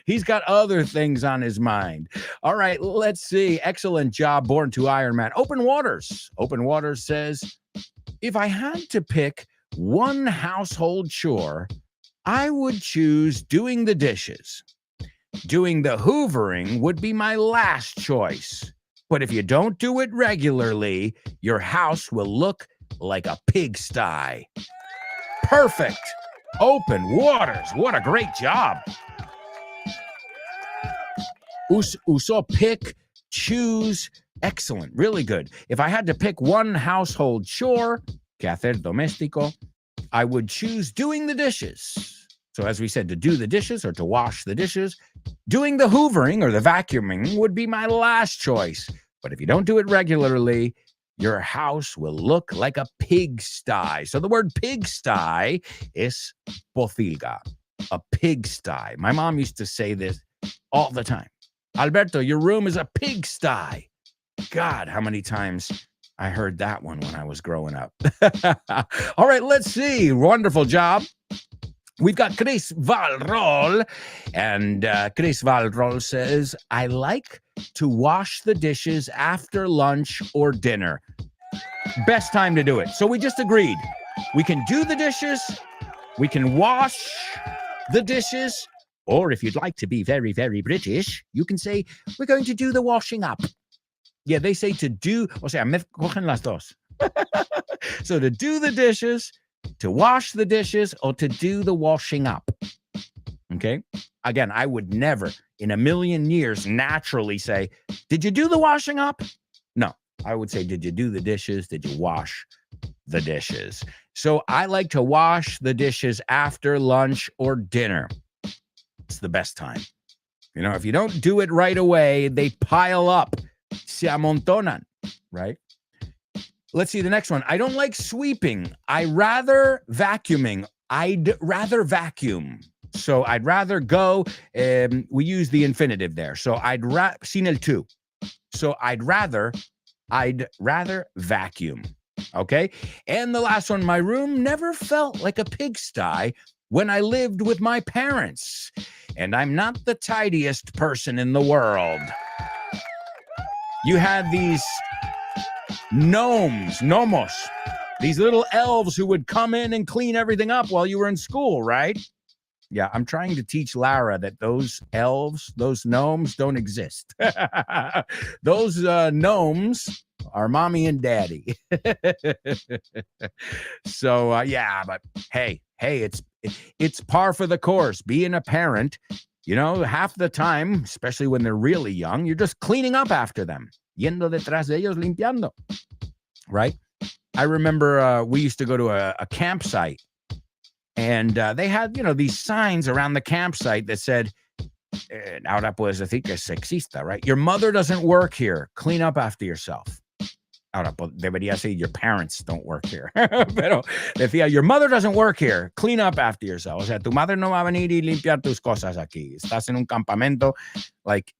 He's got other things on his mind. All right, let's see. Excellent job, Born to Iron Man. Open Waters. Open Waters says, if I had to pick one household chore, I would choose doing the dishes. Doing the hoovering would be my last choice. But if you don't do it regularly, your house will look like a pigsty. Perfect. Open Waters. What a great job. Usó pick, choose. Excellent. Really good. If I had to pick one household chore, quehacer doméstico, I would choose doing the dishes. So as we said, to do the dishes or to wash the dishes, doing the hoovering or the vacuuming would be my last choice. But if you don't do it regularly, your house will look like a pigsty. So the word pigsty is pocilga, a pigsty. My mom used to say this all the time. Alberto, your room is a pigsty. God, how many times I heard that one when I was growing up. All right, let's see. Wonderful job. We've got Chris Valrol, and Chris Valrol says, I like to wash the dishes after lunch or dinner. Best time to do it. So we just agreed. We can do the dishes. We can wash the dishes Or if you'd like to be very, very British, you can say, we're going to do the washing up. Yeah, they say to do, o sea, me cogen las dos. So to do the dishes, to wash the dishes, or to do the washing up. Okay? Again, I would never in a million years naturally say, did you do the washing up? No, I would say, did you do the dishes? Did you wash the dishes? So I like to wash the dishes after lunch or dinner. It's the best time. You know, if you don't do it right away, they pile up. Se amontonan, right? Let's see the next one. I don't like sweeping. I'd rather vacuum. So I'd rather go, we use the infinitive there. So sin el tú. So I'd rather vacuum. Okay. And the last one, my room never felt like a pigsty when I lived with my parents. And I'm not the tidiest person in the world. You had these gnomos, these little elves who would come in and clean everything up while you were in school, right? Yeah, I'm trying to teach Lara that those elves, those gnomes don't exist. Those gnomes are mommy and daddy. So, yeah, but hey, it's par for the course. Being a parent, you know, half the time, especially when they're really young, you're just cleaning up after them. Yendo detrás de ellos, limpiando. Right? I remember we used to go to a campsite, and they had, you know, these signs around the campsite that said, ahora puedes decir que es sexista, right? Your mother doesn't work here. Clean up after yourself. Ahora debería say your parents don't work here. Pero decía, your mother doesn't work here. Clean up after yourself. O sea, tu madre no va a venir y limpiar tus cosas aquí. Estás en un campamento. Like,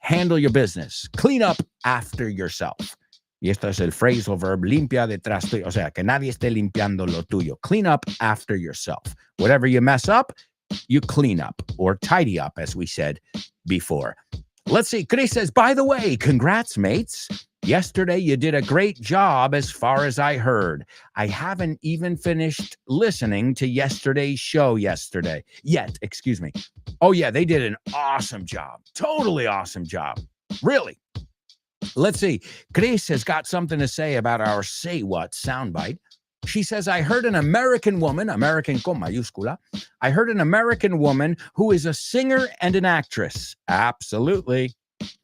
handle your business. Clean up after yourself. Y esto es el phrasal verb, limpia detrás tuyo. O sea, que nadie esté limpiando lo tuyo. Clean up after yourself. Whatever you mess up, you clean up or tidy up, as we said before. Let's see. Chris says, by the way, congrats, mates. Yesterday, you did a great job as far as I heard. I haven't even finished listening to yesterday's show yet. Excuse me. Oh, yeah, they did an awesome job. Totally awesome job. Really. Let's see. Chris has got something to say about our Say What soundbite. She says, I heard an American woman, American con mayúscula. I heard an American woman who is a singer and an actress. Absolutely.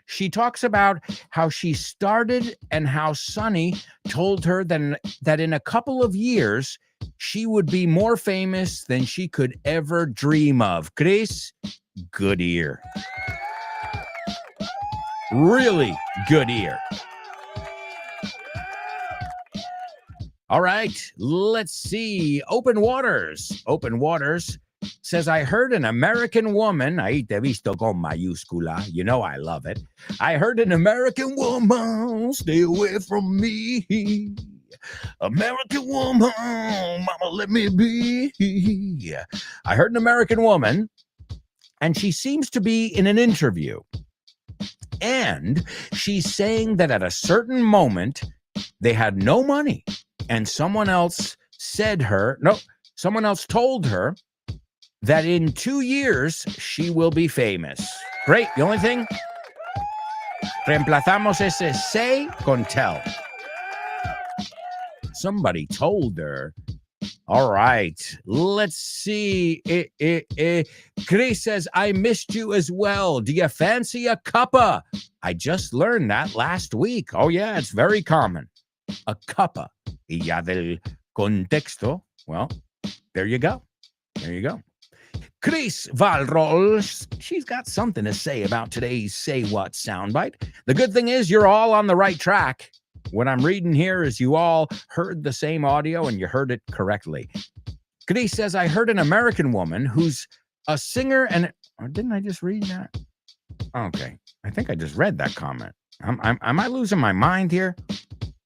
She talks about how she started and how Sonny told her that in a couple of years, she would be more famous than she could ever dream of. Chris, good ear. Really good ear. All right, let's see. Open Waters says, I heard an American woman, ahí te visto con mayúscula, you know I love it. I heard an American woman, stay away from me. American woman, mama, let me be. I heard an American woman, and she seems to be in an interview. And she's saying that at a certain moment, they had no money. And someone else told her that in 2 years, she will be famous. Great. The only thing, reemplazamos ese say con tell. Somebody told her. All right. Let's see. Chris says, I missed you as well. Do you fancy a cuppa? I just learned that last week. Oh, yeah, it's very common. A cuppa. Y ya del contexto. Well, there you go. There you go. Chris Valrol, she's got something to say about today's Say What soundbite. The good thing is you're all on the right track. What I'm reading here is you all heard the same audio and you heard it correctly. Chris says, I heard an American woman who's a singer and... Or didn't I just read that? Okay. I think I just read that comment. Am I losing my mind here?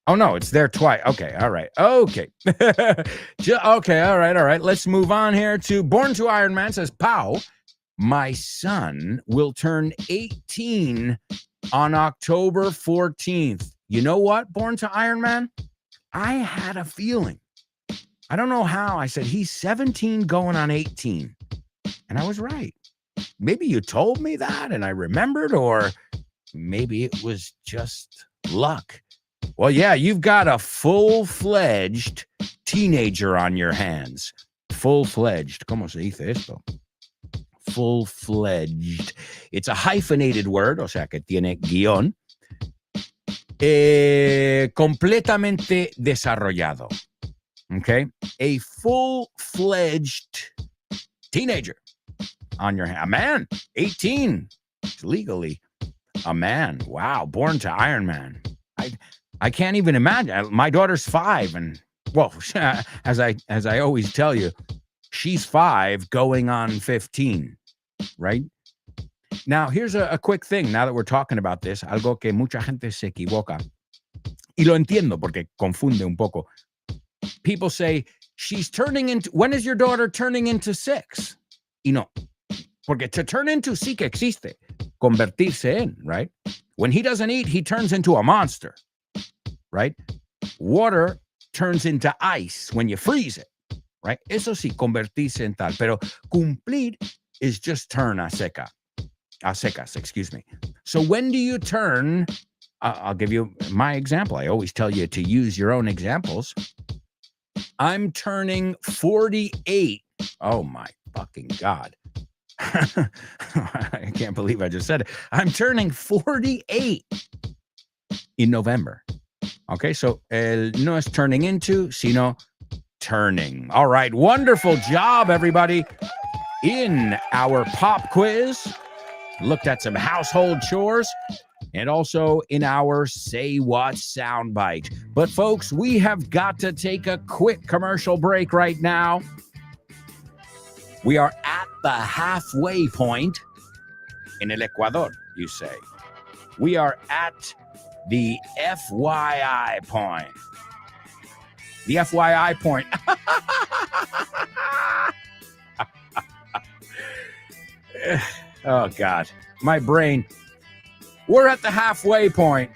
Oh, no, it's there twice. Okay, all right. Okay. Okay, all right. Let's move on here to Born to Iron Man says, Pow, my son will turn 18 on October 14th. You know what, Born to Iron Man? I had a feeling. I don't know how. I said, he's 17 going on 18. And I was right. maybe you told me that and I remembered, or maybe it was just luck. Well, yeah, you've got a full-fledged teenager on your hands. Full-fledged. ¿Cómo se dice esto? Full-fledged. It's a hyphenated word, o sea que tiene guión. Completamente desarrollado. Okay? A full-fledged teenager on your hand. A man, 18, legally a man. Wow, born to Iron Man. I can't even imagine. My daughter's 5, and well, as I always tell you, she's 5 going on 15, right? Now, here's a quick thing. Now that we're talking about this, algo que mucha gente se equivoca. Y lo entiendo porque confunde un poco. People say, when is your daughter turning into 6? Y no, porque to turn into sí que existe. Convertirse en, right? When he doesn't eat, he turns into a monster, right? Water turns into ice when you freeze it, right? Eso sí, convertirse en tal. Pero cumplir is just turn a secas, excuse me. So when do you turn? I'll give you my example. I always tell you to use your own examples. I'm turning 48. Oh my fucking God. I can't believe I just said it. I'm turning 48 in November. Okay, so no es turning into, sino turning. All right, wonderful job, everybody. In our pop quiz, looked at some household chores, and also in our Say What soundbite. But folks, we have got to take a quick commercial break right now. We are at the halfway point in El Ecuador, you say. We are at the FYI point. The FYI point. Oh, God. My brain. We're at the halfway point.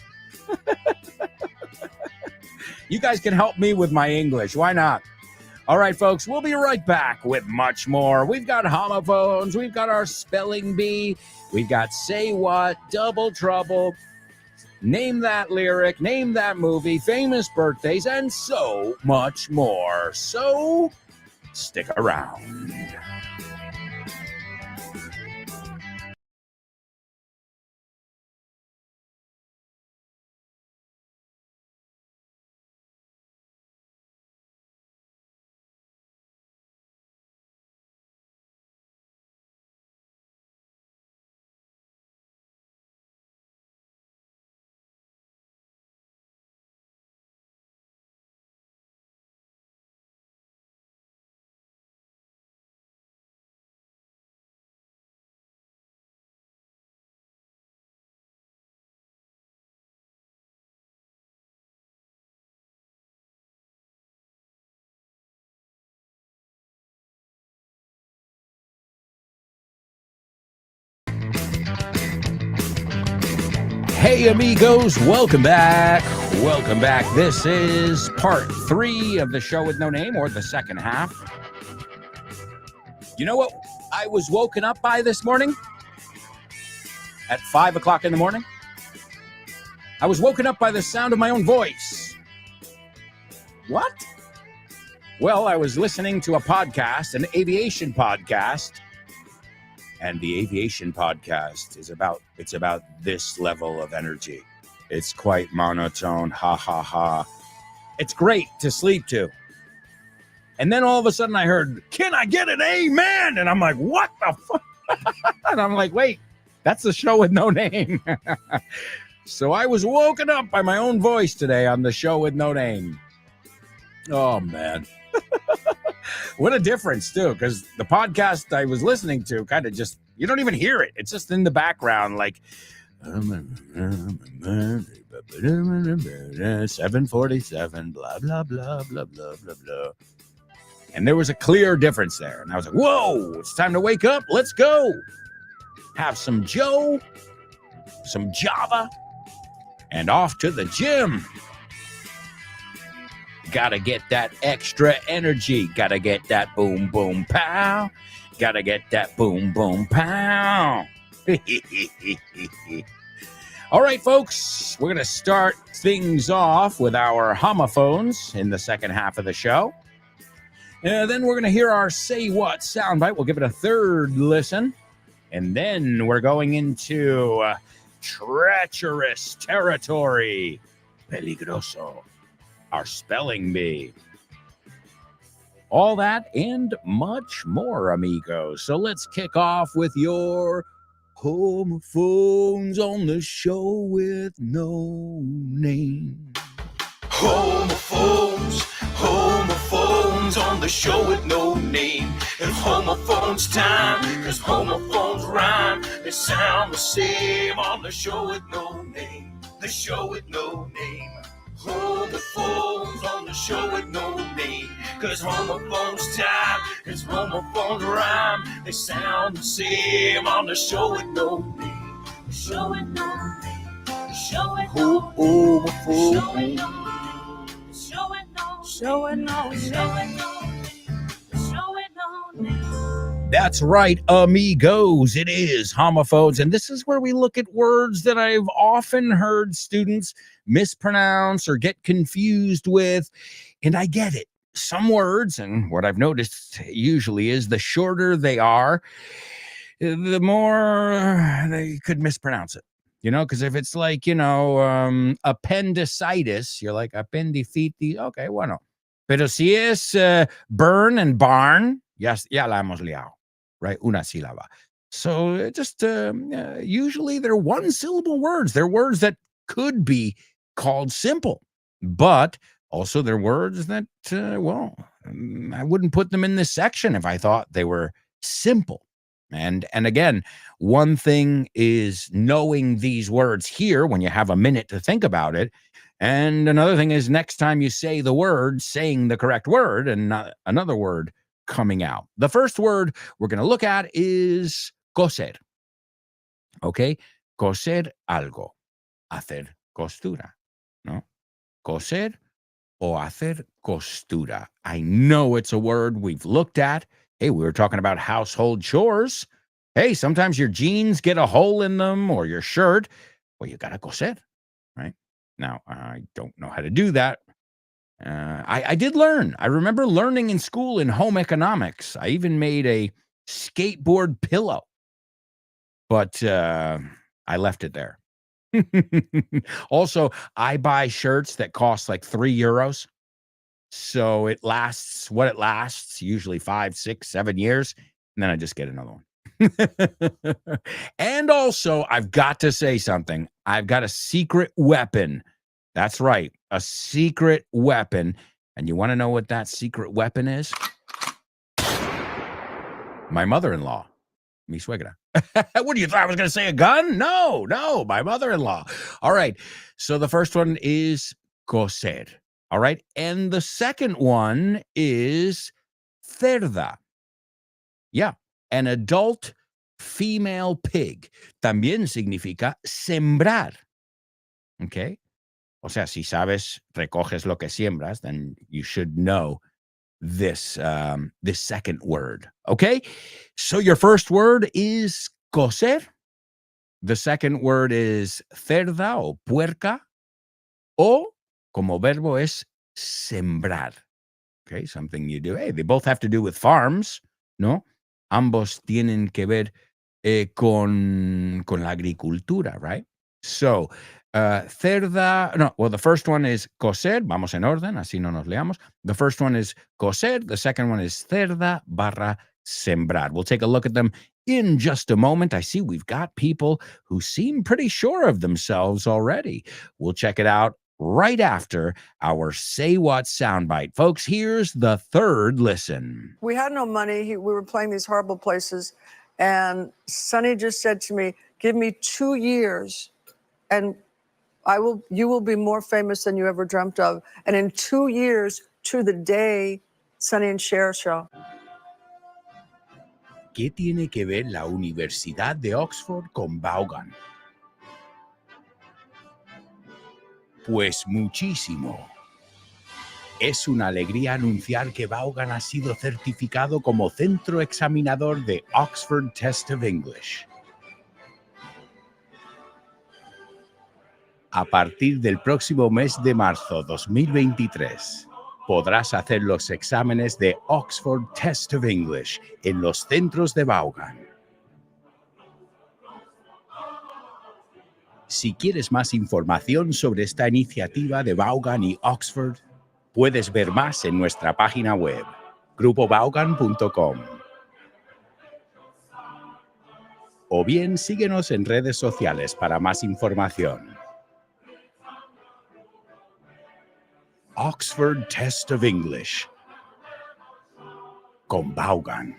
You guys can help me with my English. Why not? All right, folks, we'll be right back with much more. We've got homophones. We've got our spelling bee. We've got Say What, Double Trouble, Name That Lyric, Name That Movie, Famous Birthdays, and so much more. So stick around. Hey, amigos, welcome back. Welcome back. This is part 3 of the show with no name, or the second half. You know what I was woken up by this morning? At 5 o'clock in the morning? I was woken up by the sound of my own voice. What? Well, I was listening to a podcast, an aviation podcast. And the aviation podcast is about this level of energy. It's quite monotone. Ha, ha, ha. It's great to sleep to. And then all of a sudden I heard, "Can I get an amen?" And I'm like, what the fuck? And I'm like, wait, that's the show with no name. So I was woken up by my own voice today on the show with no name. Oh, man. What a difference, too, because the podcast I was listening to kind of just, you don't even hear it. It's just in the background, like 747, blah, blah, blah, blah, blah, blah, blah. And there was a clear difference there. And I was like, whoa, it's time to wake up. Let's go. Have some Joe, some Java, and off to the gym. Gotta get that extra energy. Gotta get that boom, boom, pow. Gotta get that boom, boom, pow. All right, folks, we're going to start things off with our homophones in the second half of the show. Then we're going to hear our Say What soundbite. We'll give it a third listen. And then we're going into treacherous territory. Peligroso. Our spelling bee. All that and much more, amigos. So let's kick off with your homophones on the show with no name. Homophones on the show with no name. It's homophones time, cause homophones rhyme. They sound the same on the show with no name. The show with no name. Homophones on the show with no name. Cause homophones time, cause homophones rhyme. They sound the same on the show with no name. The show with no name. The show with no name. The show with no name. That's right, amigos. It is homophones. And this is where we look at words that I've often heard students mispronounce or get confused with. And I get it. Some words, and what I've noticed usually is the shorter they are, the more they could mispronounce it. You know, because if it's like, appendicitis, you're like appendicitis. Okay, bueno. Pero si es burn and barn, ya la hemos liado, right? Una sílaba. So just usually they're one-syllable words. They're words that could be called simple, but also they're words that, I wouldn't put them in this section if I thought they were simple. And again, one thing is knowing these words here when you have a minute to think about it. And another thing is next time you say the word, saying the correct word and not another word coming out. The first word we're going to look at is coser. Okay? Coser algo. Hacer costura. ¿No? Coser o hacer costura. I know it's a word we've looked at. Hey, we were talking about household chores. Hey, sometimes your jeans get a hole in them or your shirt. Well, you got to coser, right? Now, I don't know how to do that. I did learn. I remember learning in school in home economics. I even made a skateboard pillow, but I left it there. Also, I buy shirts that cost like €3. So it lasts what it lasts, usually 5, 6, 7 years. And then I just get another one. And also, I've got to say something. I've got a secret weapon. That's right, a secret weapon. And you want to know what that secret weapon is? My mother-in-law, mi suegra. What do you thought I was going to say a gun? No, my mother-in-law. All right. So the first one is coser. All right. And the second one is cerda. Yeah. An adult female pig. También significa sembrar. Okay. O sea, si sabes, recoges lo que siembras, then you should know this second word. Okay. So your first word is coser. The second word is cerda o puerca. O como verbo es sembrar. Okay, something you do. Hey, they both have to do with farms, ¿no? Ambos tienen que ver con la agricultura, right? So, cerda, no, well, the first one is coser. Vamos en orden, así no nos leamos. The first one is coser. The second one is cerda barra sembrar. We'll take a look at them in just a moment. I see we've got people who seem pretty sure of themselves already. We'll check it out right after our Say What soundbite. Folks, here's the third listen. We had no money. We were playing these horrible places. And Sonny just said to me, give me 2 years and you will be more famous than you ever dreamt of. And in 2 years to the day, Sonny and Cher show. ¿Qué tiene que ver la Universidad de Oxford con Vaughan? Pues muchísimo. Es una alegría anunciar que Vaughan ha sido certificado como centro examinador de Oxford Test of English. A partir del próximo mes de marzo 2023, podrás hacer los exámenes de Oxford Test of English en los centros de Vaughan. Si quieres más información sobre esta iniciativa de Vaughan y Oxford, puedes ver más en nuestra página web, grupovaughan.com. O bien síguenos en redes sociales para más información. Oxford Test of English con Vaughan.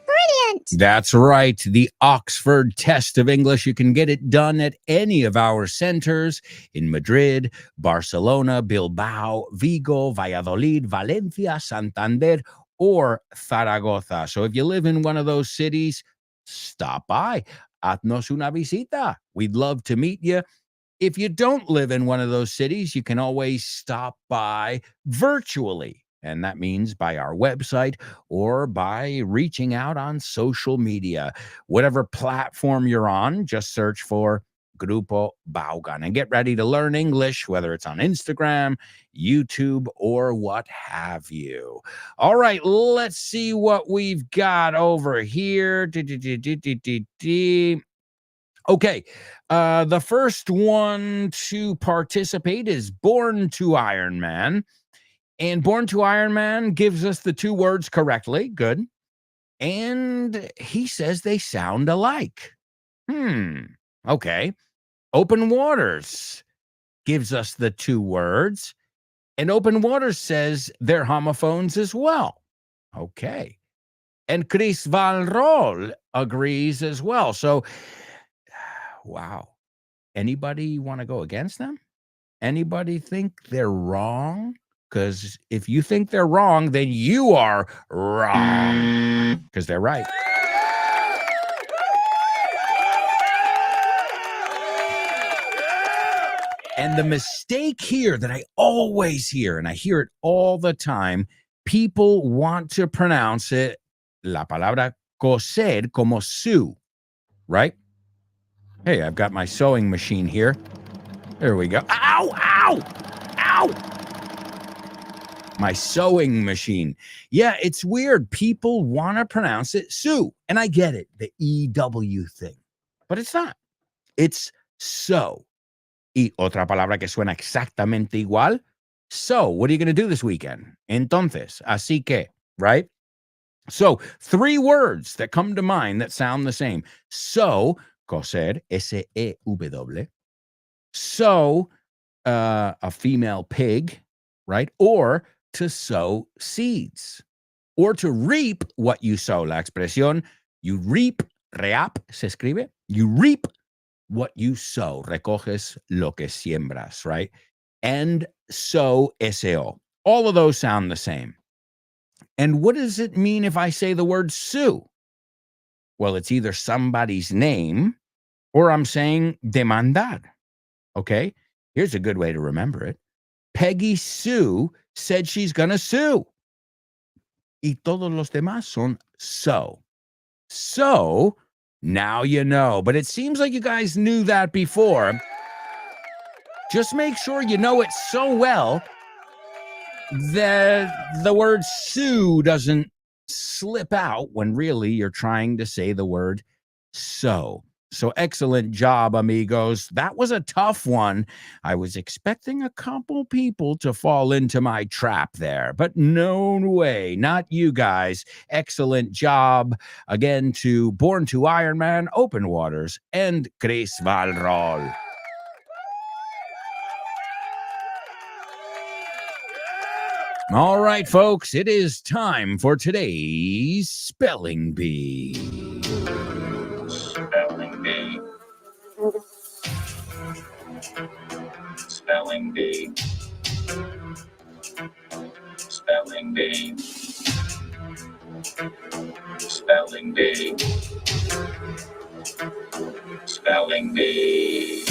Brilliant! That's right, the Oxford Test of English. You can get it done at any of our centers in Madrid, Barcelona, Bilbao, Vigo, Valladolid, Valencia, Santander, or Zaragoza. So if you live in one of those cities, stop by. Haznos una visita. We'd love to meet you. If you don't live in one of those cities, you can always stop by virtually. And that means by our website or by reaching out on social media. Whatever platform you're on, just search for Grupo Vaughan and get ready to learn English, whether it's on Instagram, YouTube, or what have you. All right, let's see what we've got over here. Okay, the first one to participate is Born to Iron Man. And Born to Iron Man gives us the two words correctly. Good. And he says they sound alike. Okay. Open Waters gives us the two words. And Open Waters says they're homophones as well. Okay. And Chris Valrol agrees as well. So, wow. Anybody want to go against them? Anybody think they're wrong? Because if you think they're wrong, then you are wrong. Because they're right. And the mistake here that I always hear, and I hear it all the time, people want to pronounce it, la palabra coser, como sew, right? Hey, I've got my sewing machine here. There we go. Ow, ow, ow. My sewing machine. Yeah, it's weird. People want to pronounce it sew. And I get it, the EW thing. But it's not. It's sew. Y otra palabra que suena exactamente igual. So, what are you going to do this weekend? Entonces, así que, right? So, three words that come to mind that sound the same. So, coser, S-E-W. So, a female pig, right? Or to sow seeds. Or to reap what you sow. La expresión, you reap, reap, se escribe. You reap what you sow. Recoges lo que siembras, right? And sow, S-O. All of those sound the same. And what does it mean if I say the word sue? Well, it's either somebody's name or I'm saying demandar. Okay? Here's a good way to remember it. Peggy Sue said she's going to sue. Y todos los demás son so. So, now you know. But it seems like you guys knew that before. Just make sure you know it so well that the word sue doesn't slip out when really you're trying to say the word so. So excellent job, amigos. That was a tough one. I was expecting a couple people to fall into my trap there, but no way, not you guys. Excellent job again to Born to Iron Man, Open Waters, and Chris Valrol. All right, folks, it is time for today's Spelling Bee. Spelling bee. Spelling bee. Spelling bee. Spelling bee. Spelling bee.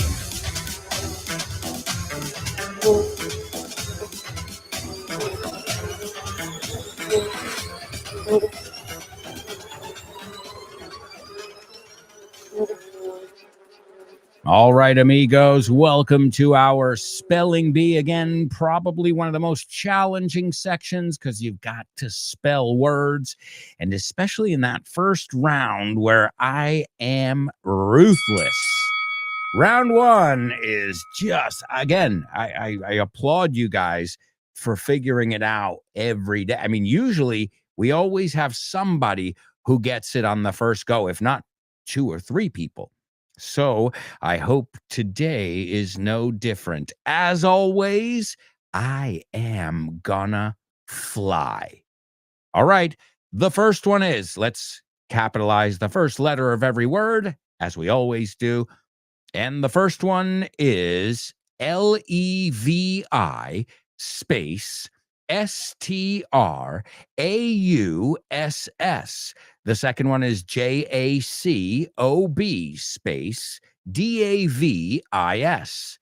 All right, amigos, welcome to our Spelling Bee. Again, probably one of the most challenging sections because you've got to spell words, and especially in that first round where I am ruthless. Round one is just, again, I applaud you guys for figuring it out every day. I mean, usually we always have somebody who gets it on the first go, if not 2 or 3 people. So I hope today is no different. As always, I am gonna fly. All right. The first one is, let's capitalize the first letter of every word, as we always do. And the first one is Levi space STRAUSS. The second one is JACOB space DAVIS.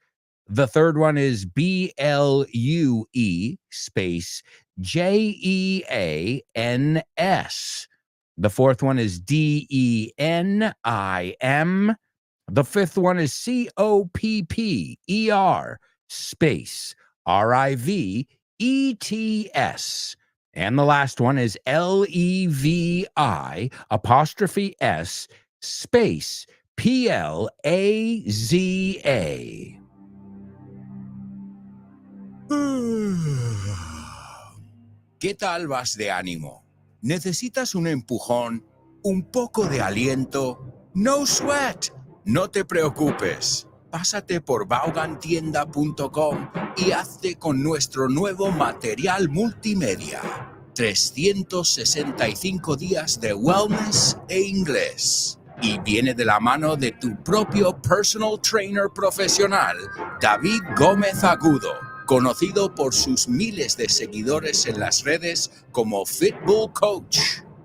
The third one is BLUE space JEANS. The fourth one is DENIM. The fifth one is COPPER space RIVETS. And the last one is LEVI apostrophe S space PLAZA. ¿Qué tal vas de ánimo? ¿Necesitas un empujón? ¿Un poco de aliento? No sweat. No te preocupes. Pásate por vaughantienda.com y hazte con nuestro nuevo material multimedia. 365 días de wellness e inglés. Y viene de la mano de tu propio personal trainer profesional, David Gómez Agudo, conocido por sus miles de seguidores en las redes como Fitbull Coach.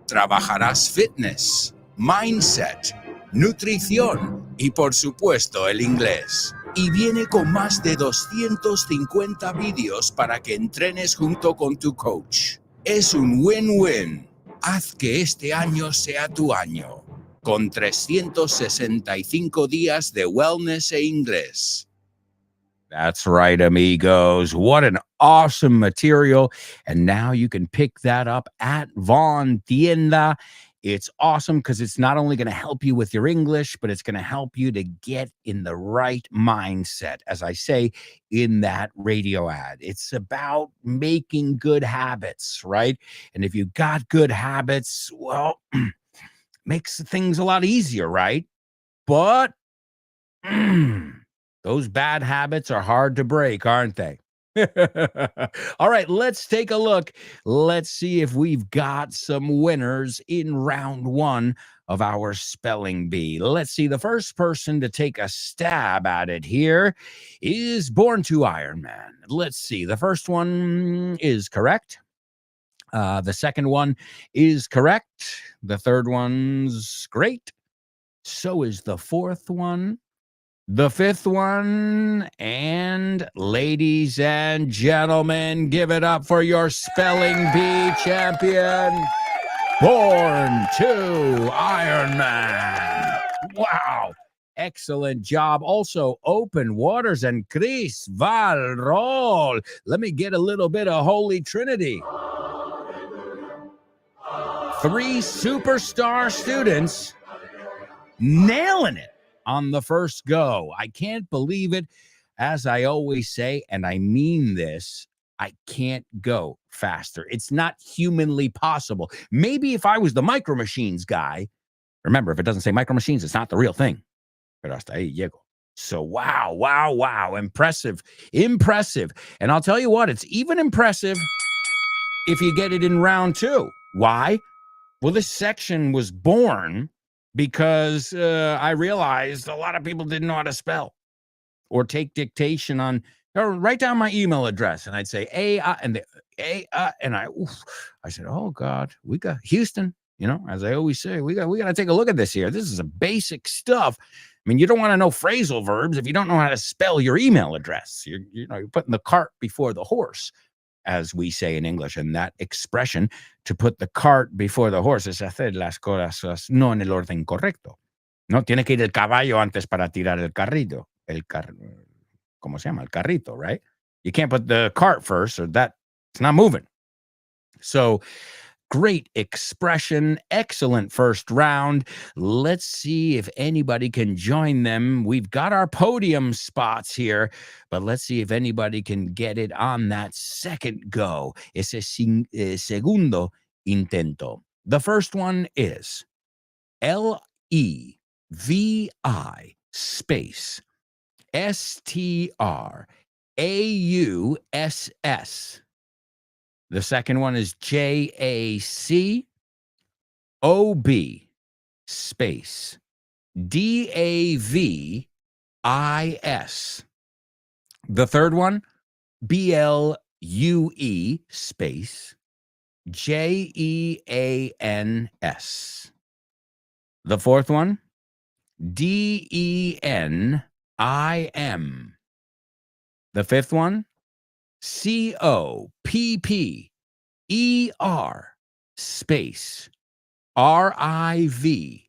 Trabajarás fitness, mindset, nutrición y por supuesto el inglés. Y viene con más de 250 vídeos para que entrenes junto con tu coach. Es un win-win. Haz que este año sea tu año, con 365 días de wellness e inglés. That's right, amigos. What an awesome material. And now you can pick that up at Von Tienda. It's awesome because it's not only going to help you with your English, but it's going to help you to get in the right mindset, as I say in that radio ad. It's about making good habits, right? And if you've got good habits, well, makes things a lot easier, right? But those bad habits are hard to break, aren't they? All right, let's take a look. Let's see if we've got some winners in round one of our spelling bee. Let's see. The first person to take a stab at it here is Born to Iron Man. Let's see. The first one is correct. The second one is correct. The third one's great. So is the fourth one. The fifth one, and ladies and gentlemen, give it up for your spelling bee champion, Born to Iron Man. Wow. Excellent job. Also, Open Waters and Chris Valrol. Let me get a little bit of Holy Trinity. 3 superstar students nailing it on the first go. I can't believe it. As I always say, and I mean this, I can't go faster. It's not humanly possible. Maybe if I was the Micro Machines guy, remember, if it doesn't say Micro Machines, it's not the real thing. Pero hasta ahí llego. So wow. Impressive. And I'll tell you what, it's even impressive if you get it in round 2. Why? Well, this section was born because I realized a lot of people didn't know how to spell or take dictation on, or write down my email address. And I'd say, and I said, oh God, we got Houston, as I always say, we got to take a look at this here. This is a basic stuff. I mean, you don't want to know phrasal verbs if you don't know how to spell your email address. You're putting the cart before the horse, as we say in English. And that expression, to put the cart before the horse, es hacer las cosas no en el orden correcto. No, tiene que ir el caballo antes para tirar el carrito. ¿Cómo se llama? El carrito, right? You can't put the cart first or it's not moving. So great expression, excellent first round. Let's see if anybody can join them. We've got our podium spots here, but let's see if anybody can get it on that second go. Ese segundo intento. The first one is LEVI space STRAUSS. The second one is JACOB space DAVIS. The third one, BLUE space JEANS. The fourth one, DENIM. The fifth one, COPPER space RIVETS.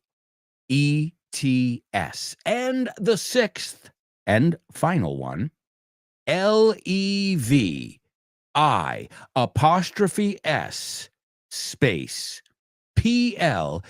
And the sixth and final one, LEVI apostrophe S space PLAZA.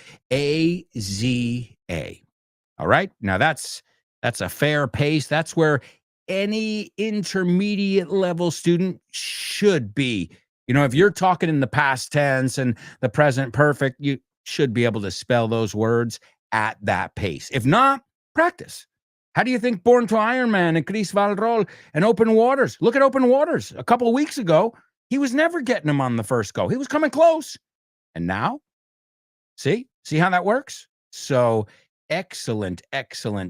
All right. Now that's a fair pace. That's where any intermediate level student should be. You know, if you're talking in the past tense and the present perfect, you should be able to spell those words at that pace. If not, practice. How do you think Born to Iron Man and Chris Valrol and Open Waters? Look at Open Waters. A couple of weeks ago, he was never getting them on the first go. He was coming close. And now, see how that works? So excellent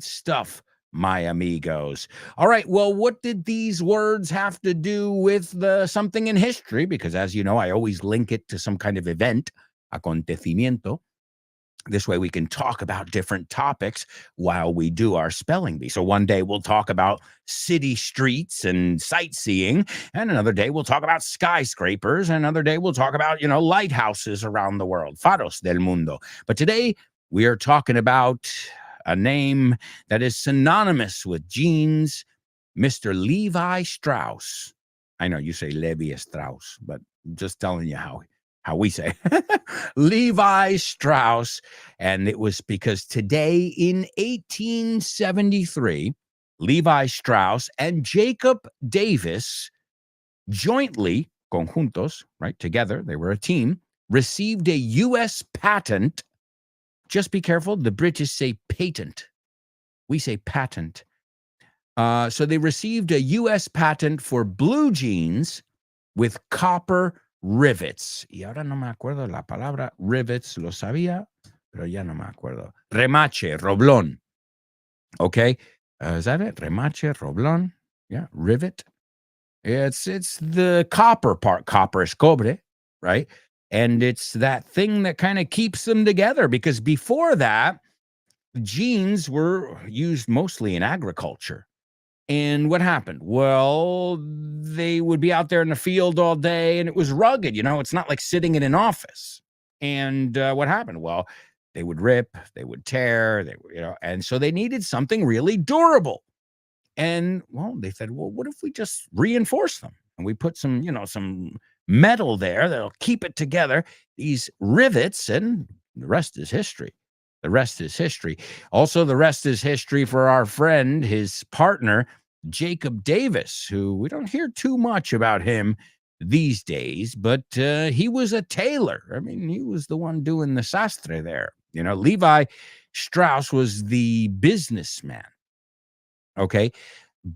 stuff, my amigos. All right, well, what did these words have to do with something in history? Because as you know, I always link it to some kind of event, acontecimiento. This way we can talk about different topics while we do our spelling bee. So one day we'll talk about city streets and sightseeing, and another day we'll talk about skyscrapers, and another day we'll talk about, lighthouses around the world, faros del mundo. But today we are talking about a name that is synonymous with jeans, Mr. Levi Strauss. I know you say Levi Strauss, but just telling you how we say Levi Strauss. And it was because today in 1873, Levi Strauss and Jacob Davis jointly, conjuntos, right, together, they were a team, received a U.S. patent. Just be careful, the British say patent. We say patent. So they received a U.S. patent for blue jeans with copper rivets. Y ahora no me acuerdo la palabra rivets, lo sabía, pero ya no me acuerdo. Remache, roblón. Okay, is that it? Remache, roblón. Yeah, rivet. It's the copper part. Copper es cobre, right? And it's that thing that kind of keeps them together, because before that, jeans were used mostly in agriculture. And what happened? Well, they would be out there in the field all day, and it was rugged. It's not like sitting in an office. And what happened? Well, they would rip, they would tear, and so they needed something really durable. And well, they said, well, what if we just reinforce them? And we put some metal there that'll keep it together, these rivets, and the rest is history. The rest is history. Also, the rest is history for our friend, his partner, Jacob Davis, who we don't hear too much about him these days, but he was a tailor. I mean, he was the one doing the sastre there. Levi Strauss was the businessman. Okay.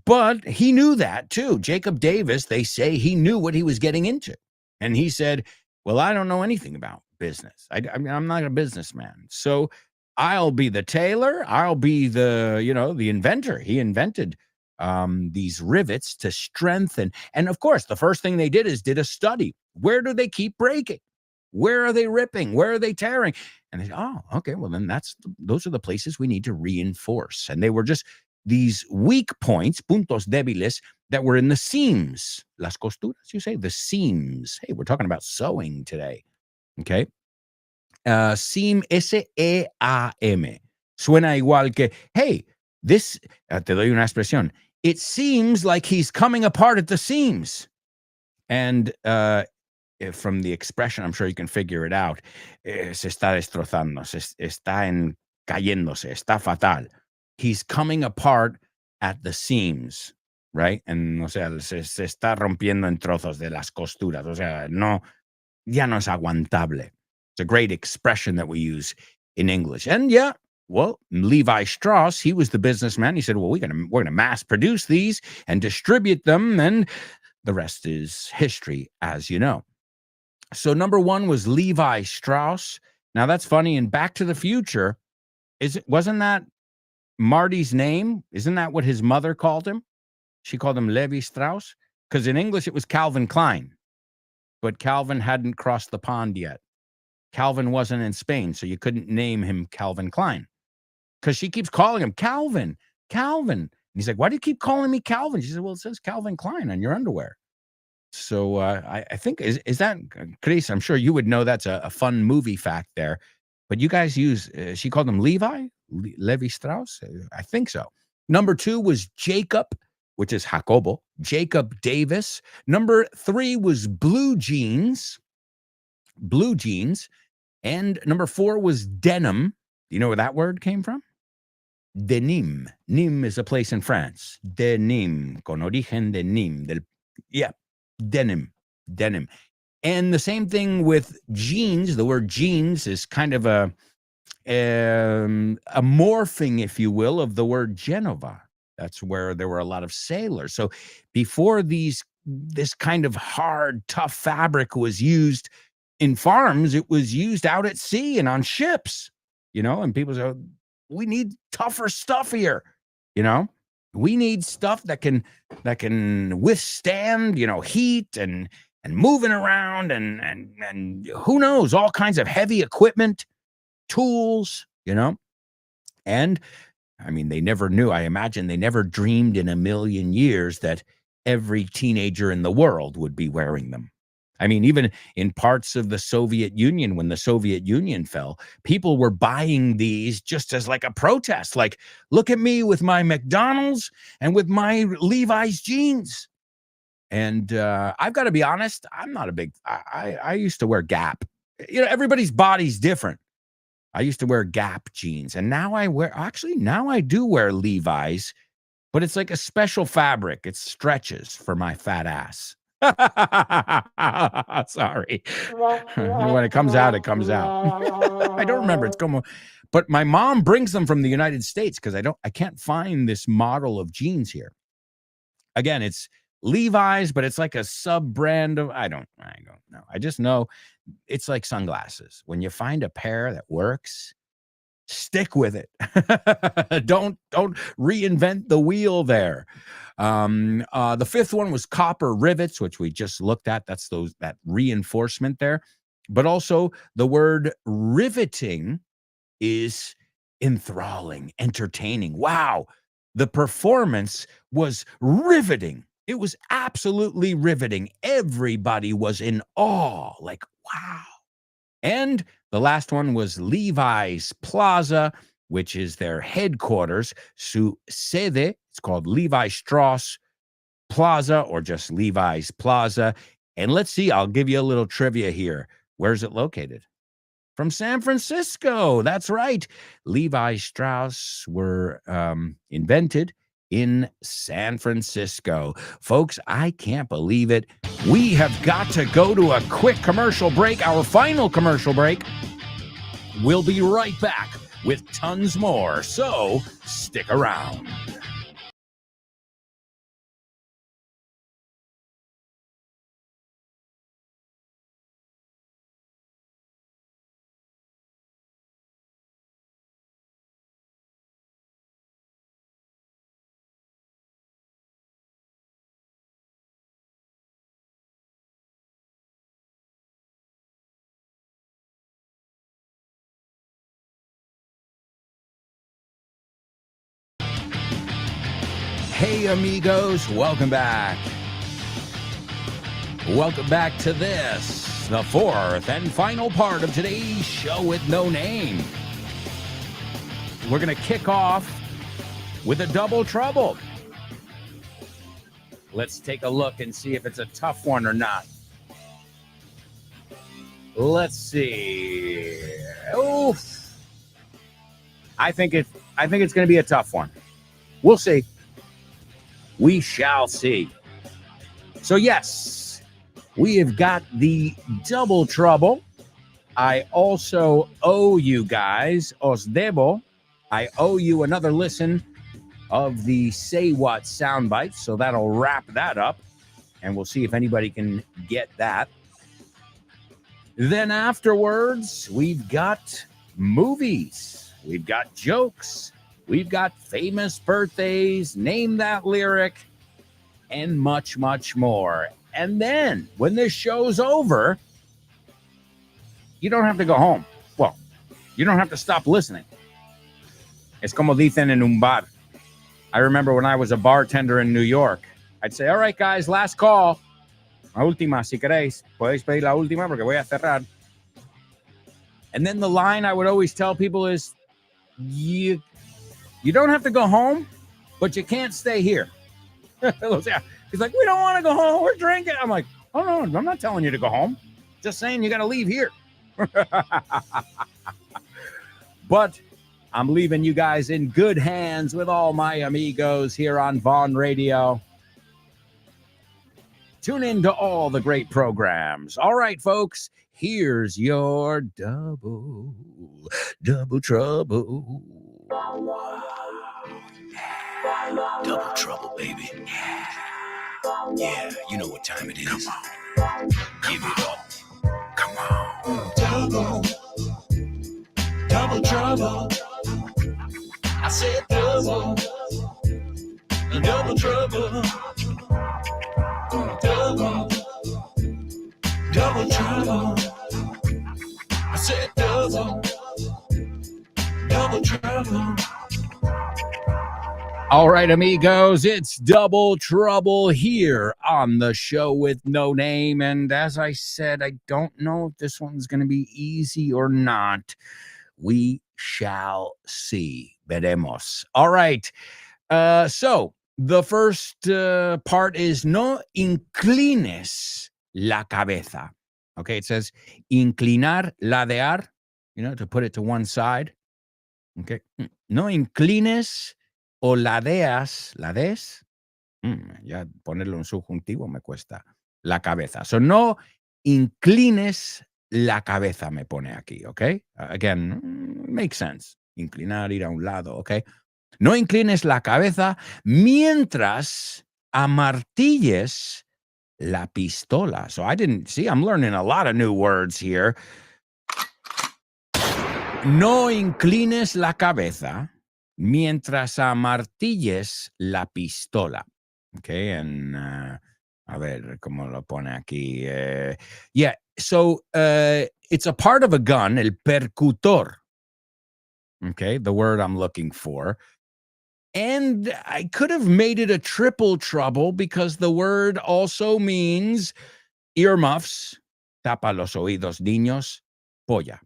But he knew that too. Jacob Davis, they say he knew what he was getting into. And he said, well, I don't know anything about business. I mean, I'm not a businessman. So I'll be the tailor. I'll be the inventor. He invented these rivets to strengthen. And of course, the first thing they did a study. Where do they keep breaking? Where are they ripping? Where are they tearing? And they said, oh, okay, well then those are the places we need to reinforce. And they were just these weak points, puntos débiles, that were in the seams. Las costuras, you say? The seams. Hey, we're talking about sewing today. Okay. Seam, S-E-A-M. Suena igual que, hey, this, te doy una expresión. It seems like he's coming apart at the seams. And from the expression, I'm sure you can figure it out. Se está destrozando, está cayéndose, está fatal. He's coming apart at the seams, right? And, o sea, se está rompiendo en trozos de las costuras. O sea, ya no es aguantable. It's a great expression that we use in English. And yeah, well, Levi Strauss, he was the businessman. He said, well, we're gonna mass produce these and distribute them, and the rest is history, as you know. So number 1 was Levi Strauss. Now that's funny. In Back to the Future, wasn't that Marty's name? Isn't that what his mother called him? She called him Levi Strauss? Because in English it was Calvin Klein. But Calvin hadn't crossed the pond yet. Calvin wasn't in Spain, so you couldn't name him Calvin Klein. Because she keeps calling him Calvin. And he's like, why do you keep calling me Calvin? She said, well, it says Calvin Klein on your underwear. So I think, is that, Chris, I'm sure you would know that's a fun movie fact there. But you guys use, she called him Levi Strauss? I think so. Number 2 was Jacob, which is Jacobo, Jacob Davis. Number 3 was blue jeans. And number 4 was denim. Do you know where that word came from? Denim. Nîmes is a place in France. Denim, con origen de Nîmes. Denim. And the same thing with jeans. The word jeans is kind of a morphing, if you will, of the word Genova. That's where there were a lot of sailors. So before this kind of hard, tough fabric was used in farms, it was used out at sea and on ships, and people say, we need tougher stuff here, we need stuff that can withstand, heat and moving around and who knows, all kinds of heavy equipment, tools, and I mean, they never knew. I imagine they never dreamed in a million years that every teenager in the world would be wearing them. I mean, even in parts of the Soviet Union, when the Soviet Union fell, people were buying these just as like a protest. Like, look at me with my McDonald's and with my Levi's jeans. And I've got to be honest, I'm not a big, I used to wear Gap. Everybody's body's different. I used to wear Gap jeans, and now I do wear Levi's, but it's like a special fabric. It stretches for my fat ass. Sorry. When it comes out, it comes out. I don't remember. It's como, but my mom brings them from the United States because I can't find this model of jeans here. Again, it's Levi's, but it's like a sub brand of, I don't know. I just know it's like sunglasses. When you find a pair that works, stick with it. Don't reinvent the wheel there. The 5th one was copper rivets, which we just looked at. That's that reinforcement there. But also the word riveting is enthralling, entertaining. Wow. The performance was riveting. It was absolutely riveting. Everybody was in awe, like, wow. And the last one was Levi's Plaza, which is their headquarters. Su sede, it's called Levi Strauss Plaza or just Levi's Plaza. And let's see, I'll give you a little trivia here. Where's it located? From San Francisco. That's right. Levi Strauss were invented in San Francisco. Folks, I can't believe it. We have got to go to a quick commercial break, our final commercial break. We'll be right back with tons more, so stick around. Hey, amigos, welcome back. Welcome back to this, the 4th and final part of today's show with no name. we're going to kick off with a double trouble. Let's take a look and see if it's a tough one or not. Let's see. Oof. I think it's going to be a tough one. We'll see. We shall see. So yes, we have got the double trouble. I also owe you guys, os debo. I owe you another listen of the Say What soundbite, so that'll wrap that up, and we'll see if anybody can get that. Then afterwards, we've got movies, we've got jokes, we've got famous birthdays, name that lyric, and much, much more. And then, when this show's over, you don't have to go home. Well, you don't have to stop listening. Es como dicen en un bar. I remember when I was a bartender in New York, I'd say, all right, guys, last call. La última, si queréis. Podéis pedir la última porque voy a cerrar. And then the line I would always tell people is, you don't have to go home, but you can't stay here. He's like, we don't want to go home. We're drinking. I'm like, oh, no, I'm not telling you to go home. Just saying you got to leave here. But I'm leaving you guys in good hands with all my amigos here on Vaughn Radio. Tune in to all the great programs. All right, folks, here's your double trouble. Double trouble, baby. Yeah, you know what time it is. Come on. Give it up. Come on. Double trouble. I said double trouble. Double trouble. I said double trouble. All right, amigos, it's double trouble here on the show with no name. And as I said, I don't know if this one's going to be easy or not. We shall see. Veremos. All right. So the first part is no inclines la cabeza. Okay, it says inclinar, ladear, to put it to one side. Okay. No inclines o ladeas, lades. Ya ponerlo en subjuntivo me cuesta. La cabeza. So no inclines la cabeza me pone aquí, okay? Again, makes sense. Inclinar, ir a un lado, okay? No inclines la cabeza mientras amartilles la pistola. So I'm learning a lot of new words here. No inclines la cabeza mientras amartilles la pistola. Okay, and a ver cómo lo pone aquí. Yeah, so it's a part of a gun, el percutor. Okay, the word I'm looking for. And I could have made it a triple trouble because the word also means earmuffs, tapa los oídos, niños, polla.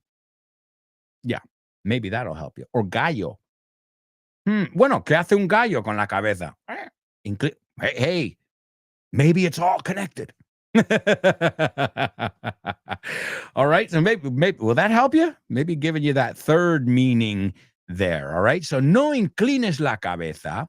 Yeah, maybe that'll help you. Or gallo. Bueno, ¿qué hace un gallo con la cabeza? Hey, maybe it's all connected. All right, so maybe will that help you? Maybe giving you that third meaning there. All right, so no inclines la cabeza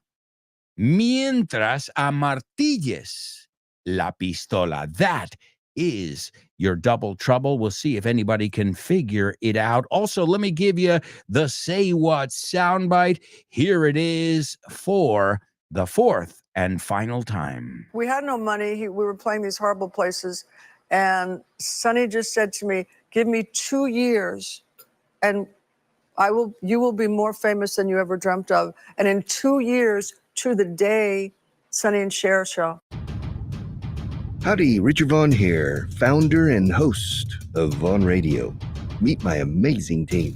mientras amartilles la pistola. That is your double trouble. We'll see if anybody can figure it out. Also, let me give you the Say What soundbite. Here it is for the fourth and final time. We had no money. We were playing these horrible places. And Sonny just said to me, give me 2 years and you will be more famous than you ever dreamt of. And in 2 years to the day, Sonny and Cher show. Howdy, Richard Vaughn here, founder and host of Vaughn Radio. Meet my amazing team.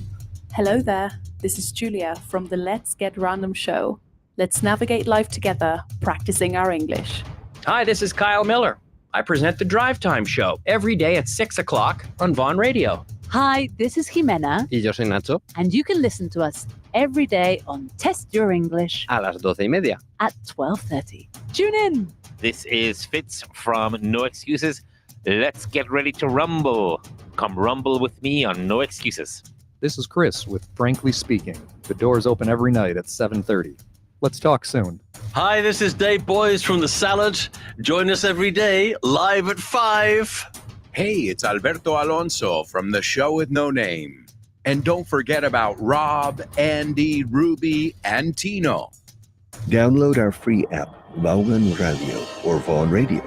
Hello there, this is Julia from the Let's Get Random show. Let's navigate life together, practicing our English. Hi, this is Kyle Miller. I present the Drive Time Show every day at 6 o'clock on Vaughn Radio. Hi, this is Jimena, Y yo soy Nacho, and you can listen to us every day on Test Your English a las 12:30. at 12:30. Tune in! This is Fitz from No Excuses. Let's get ready to rumble. Come rumble with me on No Excuses. This is Chris with Frankly Speaking. The doors open every night at 7:30. Let's talk soon. Hi, this is Dave Boys from The Salad. Join us every day, live at 5. Hey, it's Alberto Alonso from the show with no name. And don't forget about Rob, Andy, Ruby, and Tino. Download our free app, Vaughan Radio or Vaughan Radio,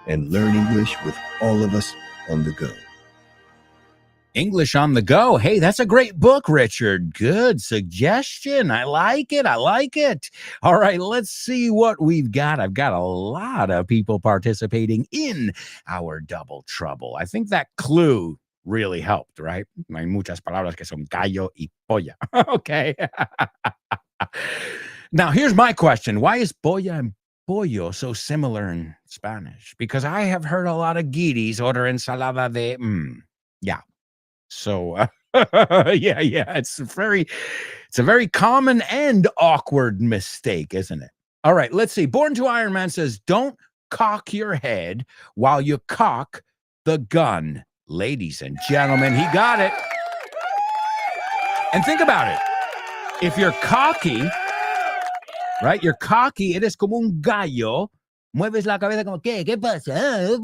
and learn English with all of us on the go. English on the go. Hey, that's a great book, Richard. Good suggestion. I like it. All right, let's see what we've got. I've got a lot of people participating in our Double Trouble. I think that clue really helped, right? Hay muchas palabras que son gallo y polla. Okay. Now, here's my question. Why is polla and pollo so similar in Spanish? Because I have heard a lot of guiris order ensalada de... Yeah. So, yeah, it's a very common and awkward mistake, isn't it? All right, let's see. Born to Iron Man says, don't cock your head while you cock the gun. Ladies and gentlemen, he got it. And think about it. If you're cocky, right? You're cocky, eres como un gallo. Mueves la cabeza como, ¿qué pasa?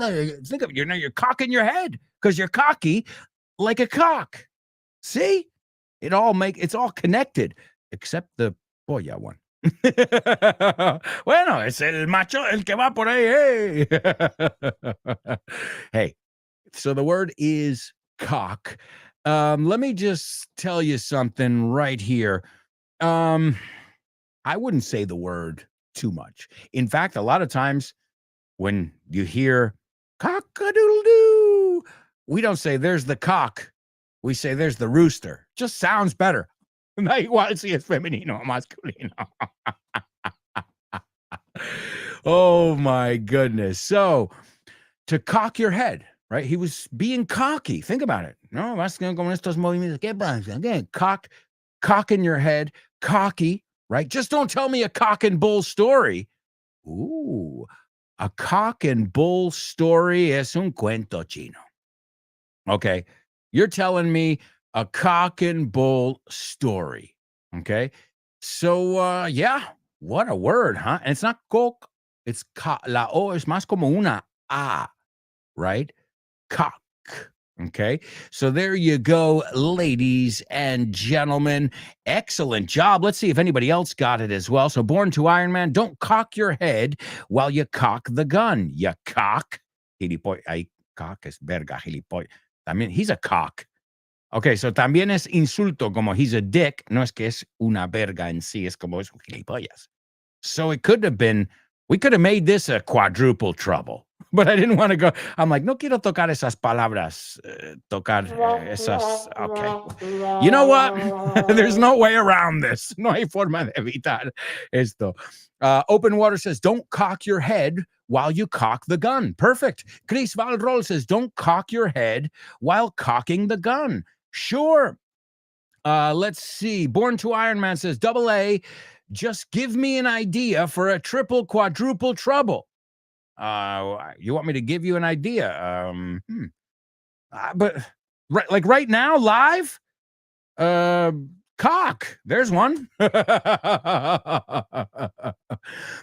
Think of it. You're cocking your head because you're cocky. Like a cock. See? It's all connected, except the polla one. Bueno, es el macho el que va por ahí. Hey. Hey, so the word is cock. Let me just tell you something right here. I wouldn't say the word too much. In fact, a lot of times when you hear cock-a-doodle-doo, we don't say there's the cock. We say there's the rooster. Just sounds better. Da igual si es femenino o masculino. Oh my goodness. So, to cock your head, right? He was being cocky. Think about it. No, vas con estos movimientos. ¿Qué pasa? Again, cock in your head, cocky, right? Just don't tell me a cock and bull story. Ooh, a cock and bull story es un cuento chino. Okay, you're telling me a cock and bull story. Okay, so yeah, what a word, huh? And it's not cock, it's ca. La O es más como una A, right? Cock. Okay, so there you go, ladies and gentlemen. Excellent job. Let's see if anybody else got it as well. So, born to Iron Man, don't cock your head while you cock the gun. You cock. Gilipoy. Ay, cock es verga, gilipoy. También, he's a cock. Okay, so también es insulto, como he's a dick. No es que es una verga en sí, es como es un gilipollas. So it could have been, we could have made this a quadruple trouble. But I didn't want to go. I'm like, no quiero tocar esas palabras. Tocar esas. Okay. You know what? There's no way around this. No hay forma de evitar esto. Open Water says, don't cock your head while you cock the gun. Perfect. Chris Valrol says, don't cock your head while cocking the gun. Sure. Let's see. Born to Iron Man says, double A, just give me an idea for a triple, quadruple trouble. You want me to give you an idea? But right now, live, cock. There's one.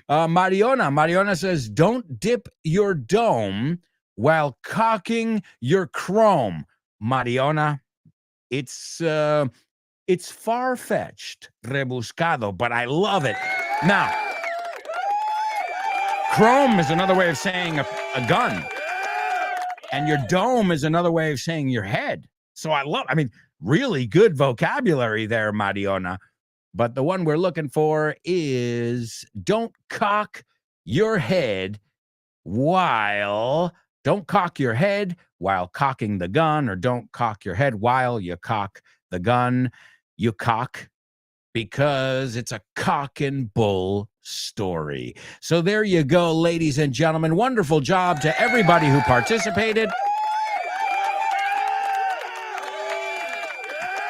Mariona says, don't dip your dome while cocking your chrome. Mariona, it's far-fetched, rebuscado, but I love it. Now, chrome is another way of saying a gun. And your dome is another way of saying your head. So really good vocabulary there, Mariona. But the one we're looking for is don't cock your head while cocking the gun, or don't cock your head while you cock the gun. You cock because it's a cock and bull story. So there you go, ladies and gentlemen. Wonderful job to everybody who participated.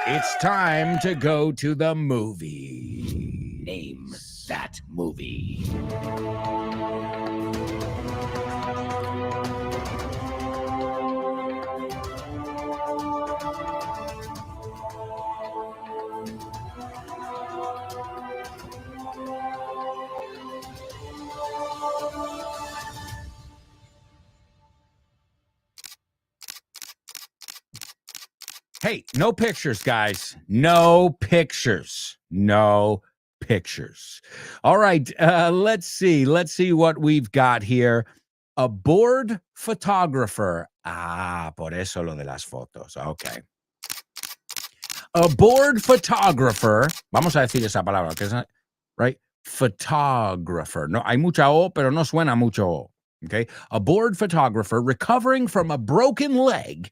It's time to go to the movie. Name that movie. Hey, no pictures, guys. No pictures. No pictures. All right, let's see. Let's see what we've got here. A bored photographer. Ah, por eso lo de las fotos. Okay. A bored photographer. Vamos a decir esa palabra, que es, right? Photographer. No, hay mucha O, pero no suena mucho O. Okay. A bored photographer recovering from a broken leg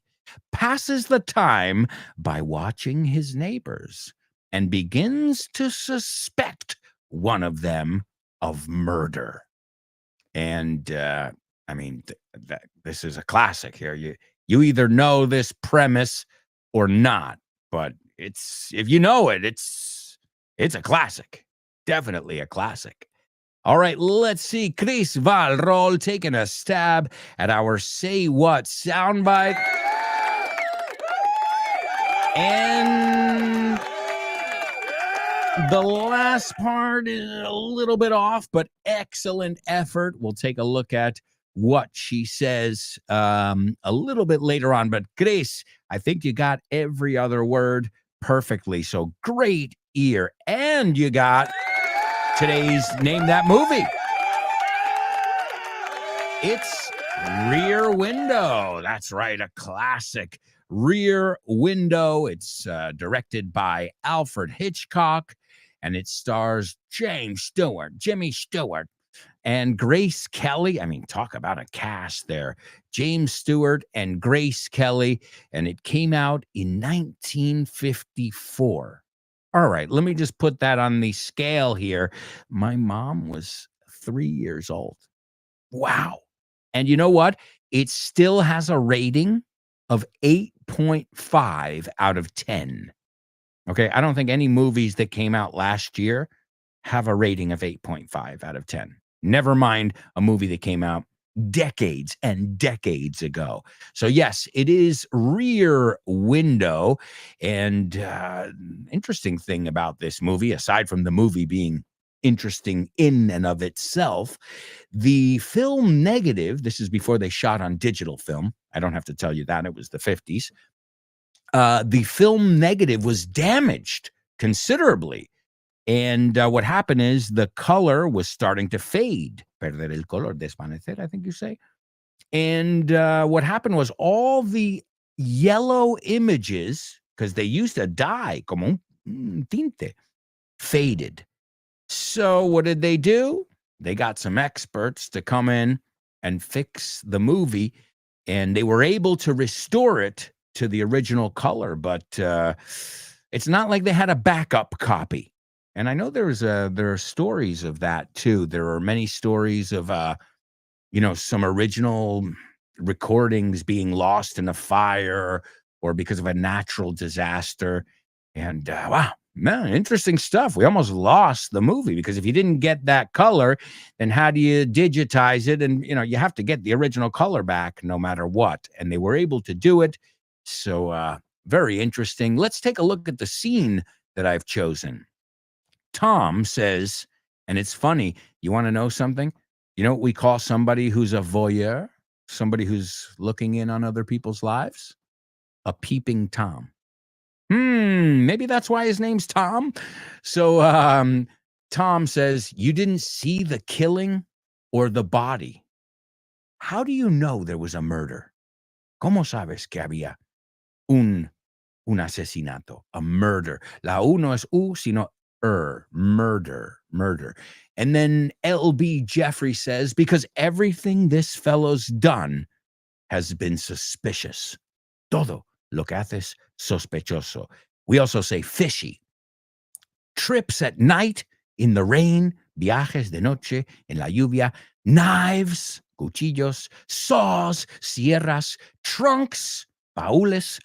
passes the time by watching his neighbors and begins to suspect one of them of murder. And I mean, this is a classic here. You either know this premise or not, but it's if you know it, it's a classic. Definitely a classic. All right, let's see. Chris Valrol taking a stab at our Say What soundbite. And the last part is a little bit off, but excellent effort. We'll take a look at what she says a little bit later on. But Chris, I think you got every other word perfectly. So great ear. And you got today's Name That Movie. It's Rear Window. That's right, a classic. Rear Window. It's directed by Alfred Hitchcock, and it stars Jimmy Stewart, and Grace Kelly. I mean, talk about a cast there. James Stewart and Grace Kelly, and it came out in 1954. All right, let me just put that on the scale here. My mom was 3 years old. Wow. And you know what? It still has a rating of 8.5 out of 10. Okay, I don't think any movies that came out last year have a rating of 8.5 out of 10. Never mind a movie that came out decades and decades ago. So yes, it is Rear Window. And interesting thing about this movie, aside from the movie being interesting in and of itself, the film negative, this is before they shot on digital film. I don't have to tell you that. It was the 50s. The film negative was damaged considerably. And what happened is the color was starting to fade. Perder el color, desvanecer, I think you say. And what happened was all the yellow images, because they used a dye, como un tinte, faded. So what did they do? They got some experts to come in and fix the movie, and they were able to restore it to the original color, but it's not like they had a backup copy. And I know there are stories of that too. There are many stories of some original recordings being lost in a fire or because of a natural disaster. And wow, man, interesting stuff. We almost lost the movie because if you didn't get that color, then how do you digitize it? And you have to get the original color back no matter what. And they were able to do it. So very interesting. Let's take a look at the scene that I've chosen. Tom says, and it's funny, you want to know something? You know what we call somebody who's a voyeur? Somebody who's looking in on other people's lives? A peeping Tom. Maybe that's why his name's Tom. So Tom says, you didn't see the killing or the body. How do you know there was a murder? ¿Cómo sabes que había un asesinato, a murder? La U no es U, sino murder. And then L.B. Jeffrey says, because everything this fellow's done has been suspicious. Todo lo que haces sospechoso. We also say fishy. Trips at night, in the rain, viajes de noche, en la lluvia, knives, cuchillos, saws, sierras, trunks, baúles,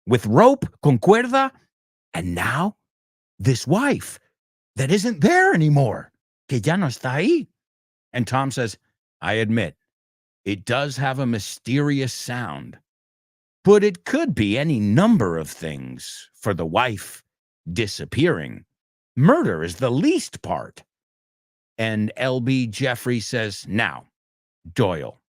with rope, con cuerda, And now, this wife that isn't there anymore, que ya no está ahí. And Tom says, I admit, it does have a mysterious sound, but it could be any number of things for the wife disappearing. Murder is the least part. And L.B. Jeffrey says, now, Doyle,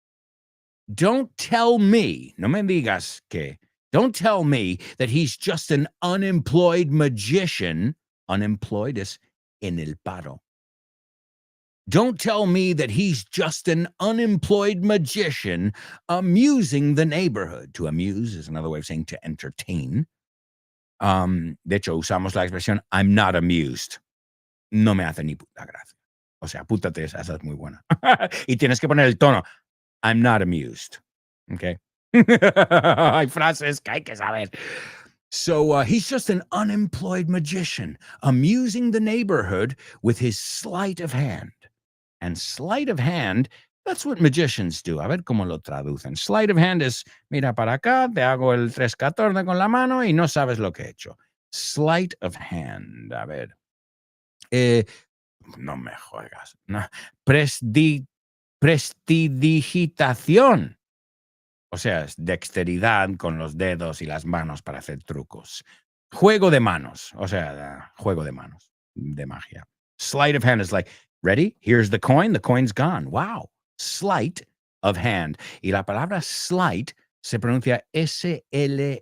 don't tell me, no me digas que, don't tell me that he's just an unemployed magician. Unemployed is en el paro. Don't tell me that he's just an unemployed magician amusing the neighborhood. To amuse is another way of saying to entertain. De hecho, usamos la expresión I'm not amused. No me hace ni puta gracia. O sea, pútate esa es muy buena. Y tienes que poner el tono. I'm not amused. Okay? Hay frases que hay que saber. So he's just an unemployed magician amusing the neighborhood with his sleight of hand. And sleight of hand, that's what magicians do. A ver cómo lo traducen. Sleight of hand es, mira para acá, te hago el 314 con la mano y no sabes lo que he hecho. Sleight of hand. A ver. No me juegas. No. Prestidigitación. O sea, es dexteridad con los dedos y las manos para hacer trucos. Juego de manos. O sea, juego de manos. De magia. Sleight of hand is like, ready? Here's the coin. The coin's gone. Wow. Sleight of hand. Y la palabra sleight se pronuncia S-L-E-I-G-H-T.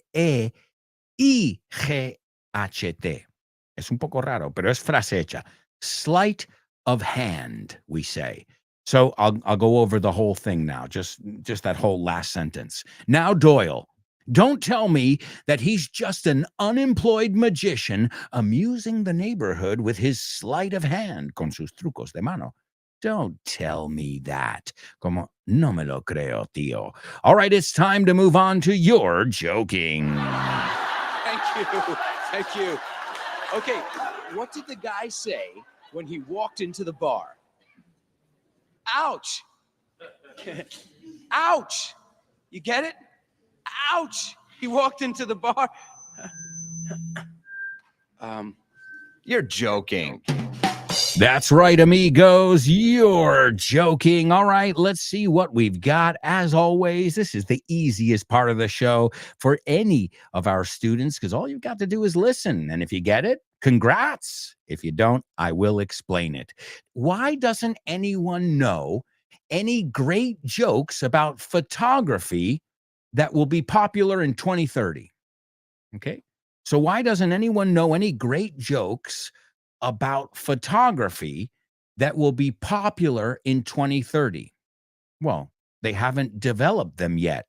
Es un poco raro, pero es frase hecha. Sleight of hand, we say. So I'll go over the whole thing now, just that whole last sentence. Now, Doyle, don't tell me that he's just an unemployed magician amusing the neighborhood with his sleight of hand, con sus trucos de mano. Don't tell me that. Como, no me lo creo, tío. All right, it's time to move on to your joking. Thank you. Thank you. Okay, what did the guy say when he walked into the bar? Ouch. Ouch. You get it? Ouch. He walked into the bar. You're joking. That's right, amigos. You're joking. All right, let's see what we've got. As always, this is the easiest part of the show for any of our students because all you've got to do is listen. And if you get it, congrats. If you don't, I will explain it. Why doesn't anyone know any great jokes about photography that will be popular in 2030? Okay, so why doesn't anyone know any great jokes about photography that will be popular in 2030? Well, they haven't developed them yet.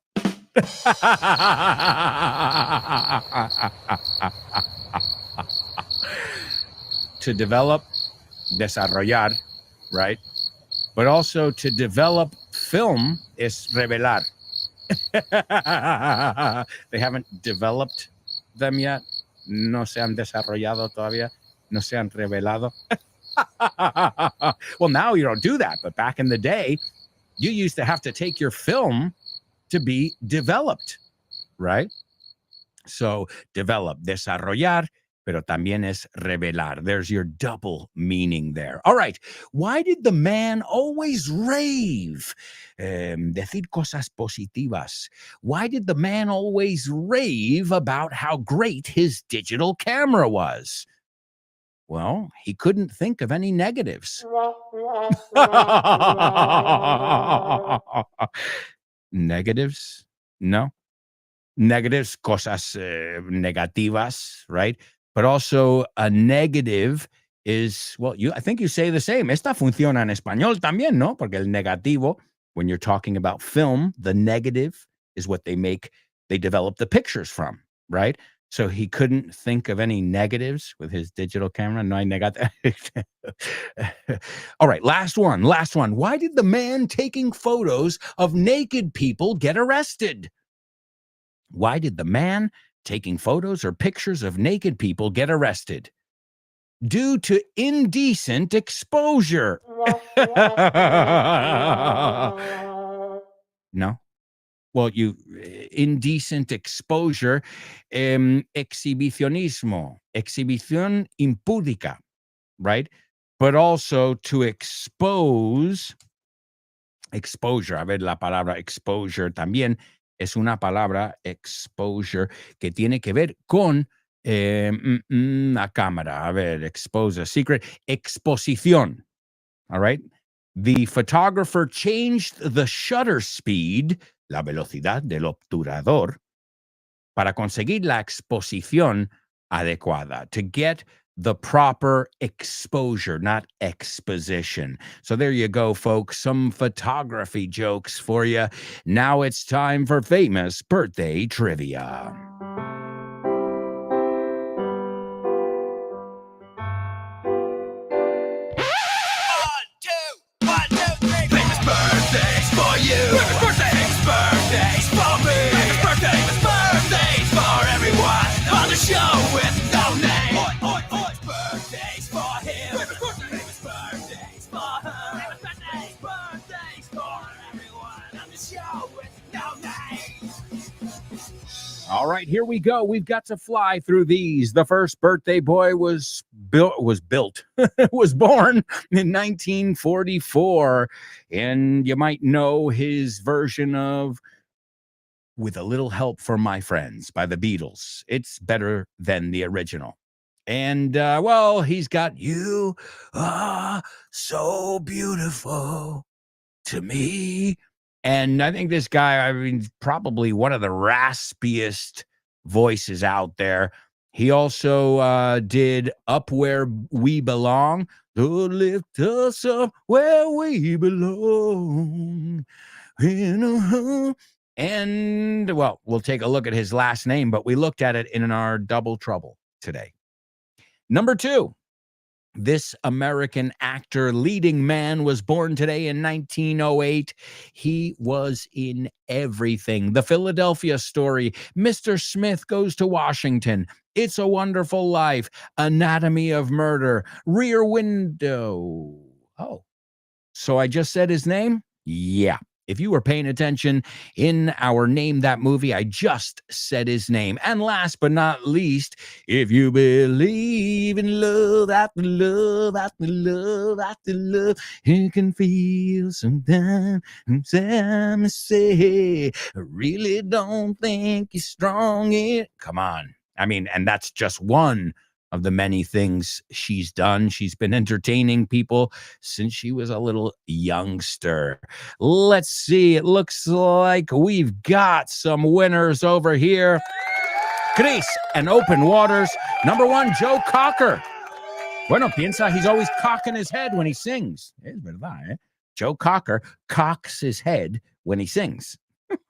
To develop, desarrollar, right? But also to develop film is revelar. They haven't developed them yet. No se han desarrollado todavía. No se han revelado. Well, now you don't do that. But back in the day, you used to have to take your film to be developed, right? So develop, desarrollar, pero también es revelar. There's your double meaning there. All right. Why did the man always rave? Decir cosas positivas. Why did the man always rave about how great his digital camera was? Well, he couldn't think of any negatives. Negatives? No. Negatives, cosas negativas, right? But also a negative is, well, I think you say the same. Esta funciona en español también, ¿no? Porque el negativo, when you're talking about film, the negative is what they develop the pictures from, right? So he couldn't think of any negatives with his digital camera. No hay negative. All right, last one. Why did the man taking photos of naked people get arrested? Why did the man taking photos or pictures of naked people get arrested? Due to indecent exposure. No? Well, indecent exposure, exhibicionismo. exhibición impúdica, right? But also to expose, exposure. A ver, la palabra exposure también es una palabra, exposure, que tiene que ver con la cámara. A ver, expose a secret. Exposición. All right. The photographer changed the shutter speed, la velocidad del obturador, para conseguir la exposición adecuada, to get the proper exposure, not exposition. So there you go, folks. Some photography jokes for you. Now it's time for famous birthday trivia. Famous birthdays for you. Famous birthdays for me. Famous birthdays for everyone on the show with no name. Famous birthdays for him. Famous birthdays for her. Famous birthdays for everyone on the show with no name. All right, here we go. We've got to fly through these. The first birthday boy was born in 1944, and you might know his version of "With a Little Help from My Friends" by the Beatles. It's better than the original. And well, he's got "You Are So Beautiful to Me." And I think this guy, I mean, probably one of the raspiest voices out there. He also did "Up Where We Belong." To lift us up where we belong. And, well, we'll take a look at his last name, but we looked at it in our Double Trouble today. Number 2. This American actor, leading man, was born today in 1908. He was in everything. The Philadelphia Story, Mr. Smith Goes to Washington, It's a Wonderful Life, Anatomy of Murder, Rear Window. Oh, so I just said his name? Yeah. If you were paying attention in our Name That Movie, I just said his name. And last but not least, if you believe in love, after love, after love, after love, you can feel sometimes, sometimes say, I really don't think you're strong in. Come on. I mean, and that's just one of the many things she's done. She's been entertaining people since she was a little youngster. Let's see. It looks like we've got some winners over here. Chris and Open Waters. Number 1, Joe Cocker. Bueno, piensa he's always cocking his head when he sings. Es verdad, eh? Joe Cocker cocks his head when he sings.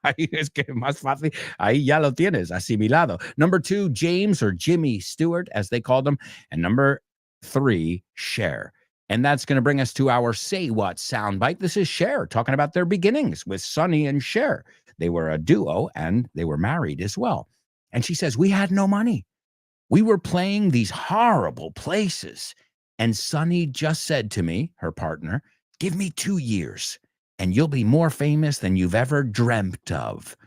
Ahí es que más fácil. Ahí ya lo tienes asimilado. Number 2, James or Jimmy Stewart, as they called him. And number 3, Cher. And that's going to bring us to our Say What soundbite. This is Cher talking about their beginnings with Sonny and Cher. They were a duo and they were married as well. And she says, we had no money. We were playing these horrible places. And Sonny just said to me, her partner, give me 2 years. And you'll be more famous than you've ever dreamt of.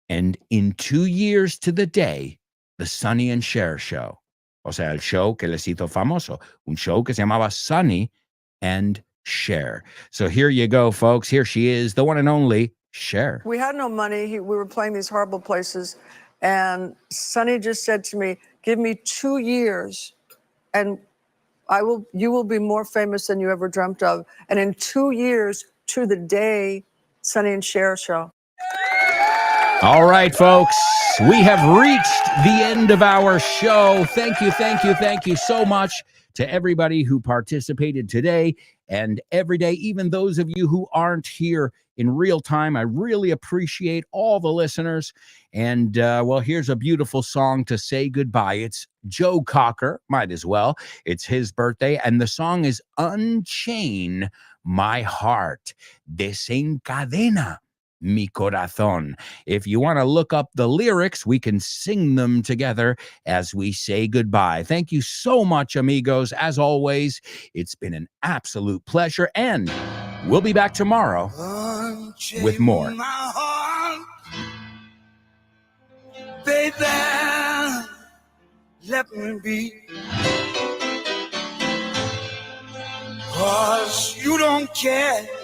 And in 2 years to the day, the Sonny and Cher show. O sea, el show que les hizo famoso. Un show que se llamaba Sonny and Cher. So here you go, folks. Here she is, the one and only Cher. We had no money. We were playing these horrible places. And Sonny just said to me, give me 2 years and you will be more famous than you ever dreamt of. And in 2 years to the day, Sonny and Cher show. All right, folks, we have reached the end of our show. Thank you so much to everybody who participated today and every day, even those of you who aren't here in real time. I really appreciate all the listeners. And, well, here's a beautiful song to say goodbye. It's Joe Cocker, might as well. It's his birthday, and the song is Unchain My Heart, Desencadena Mi Corazón. If you want to look up the lyrics, we can sing them together as we say goodbye. Thank you so much, amigos. As always, it's been an absolute pleasure, and we'll be back tomorrow with more. My heart, baby, let me be. 'Cause you don't care.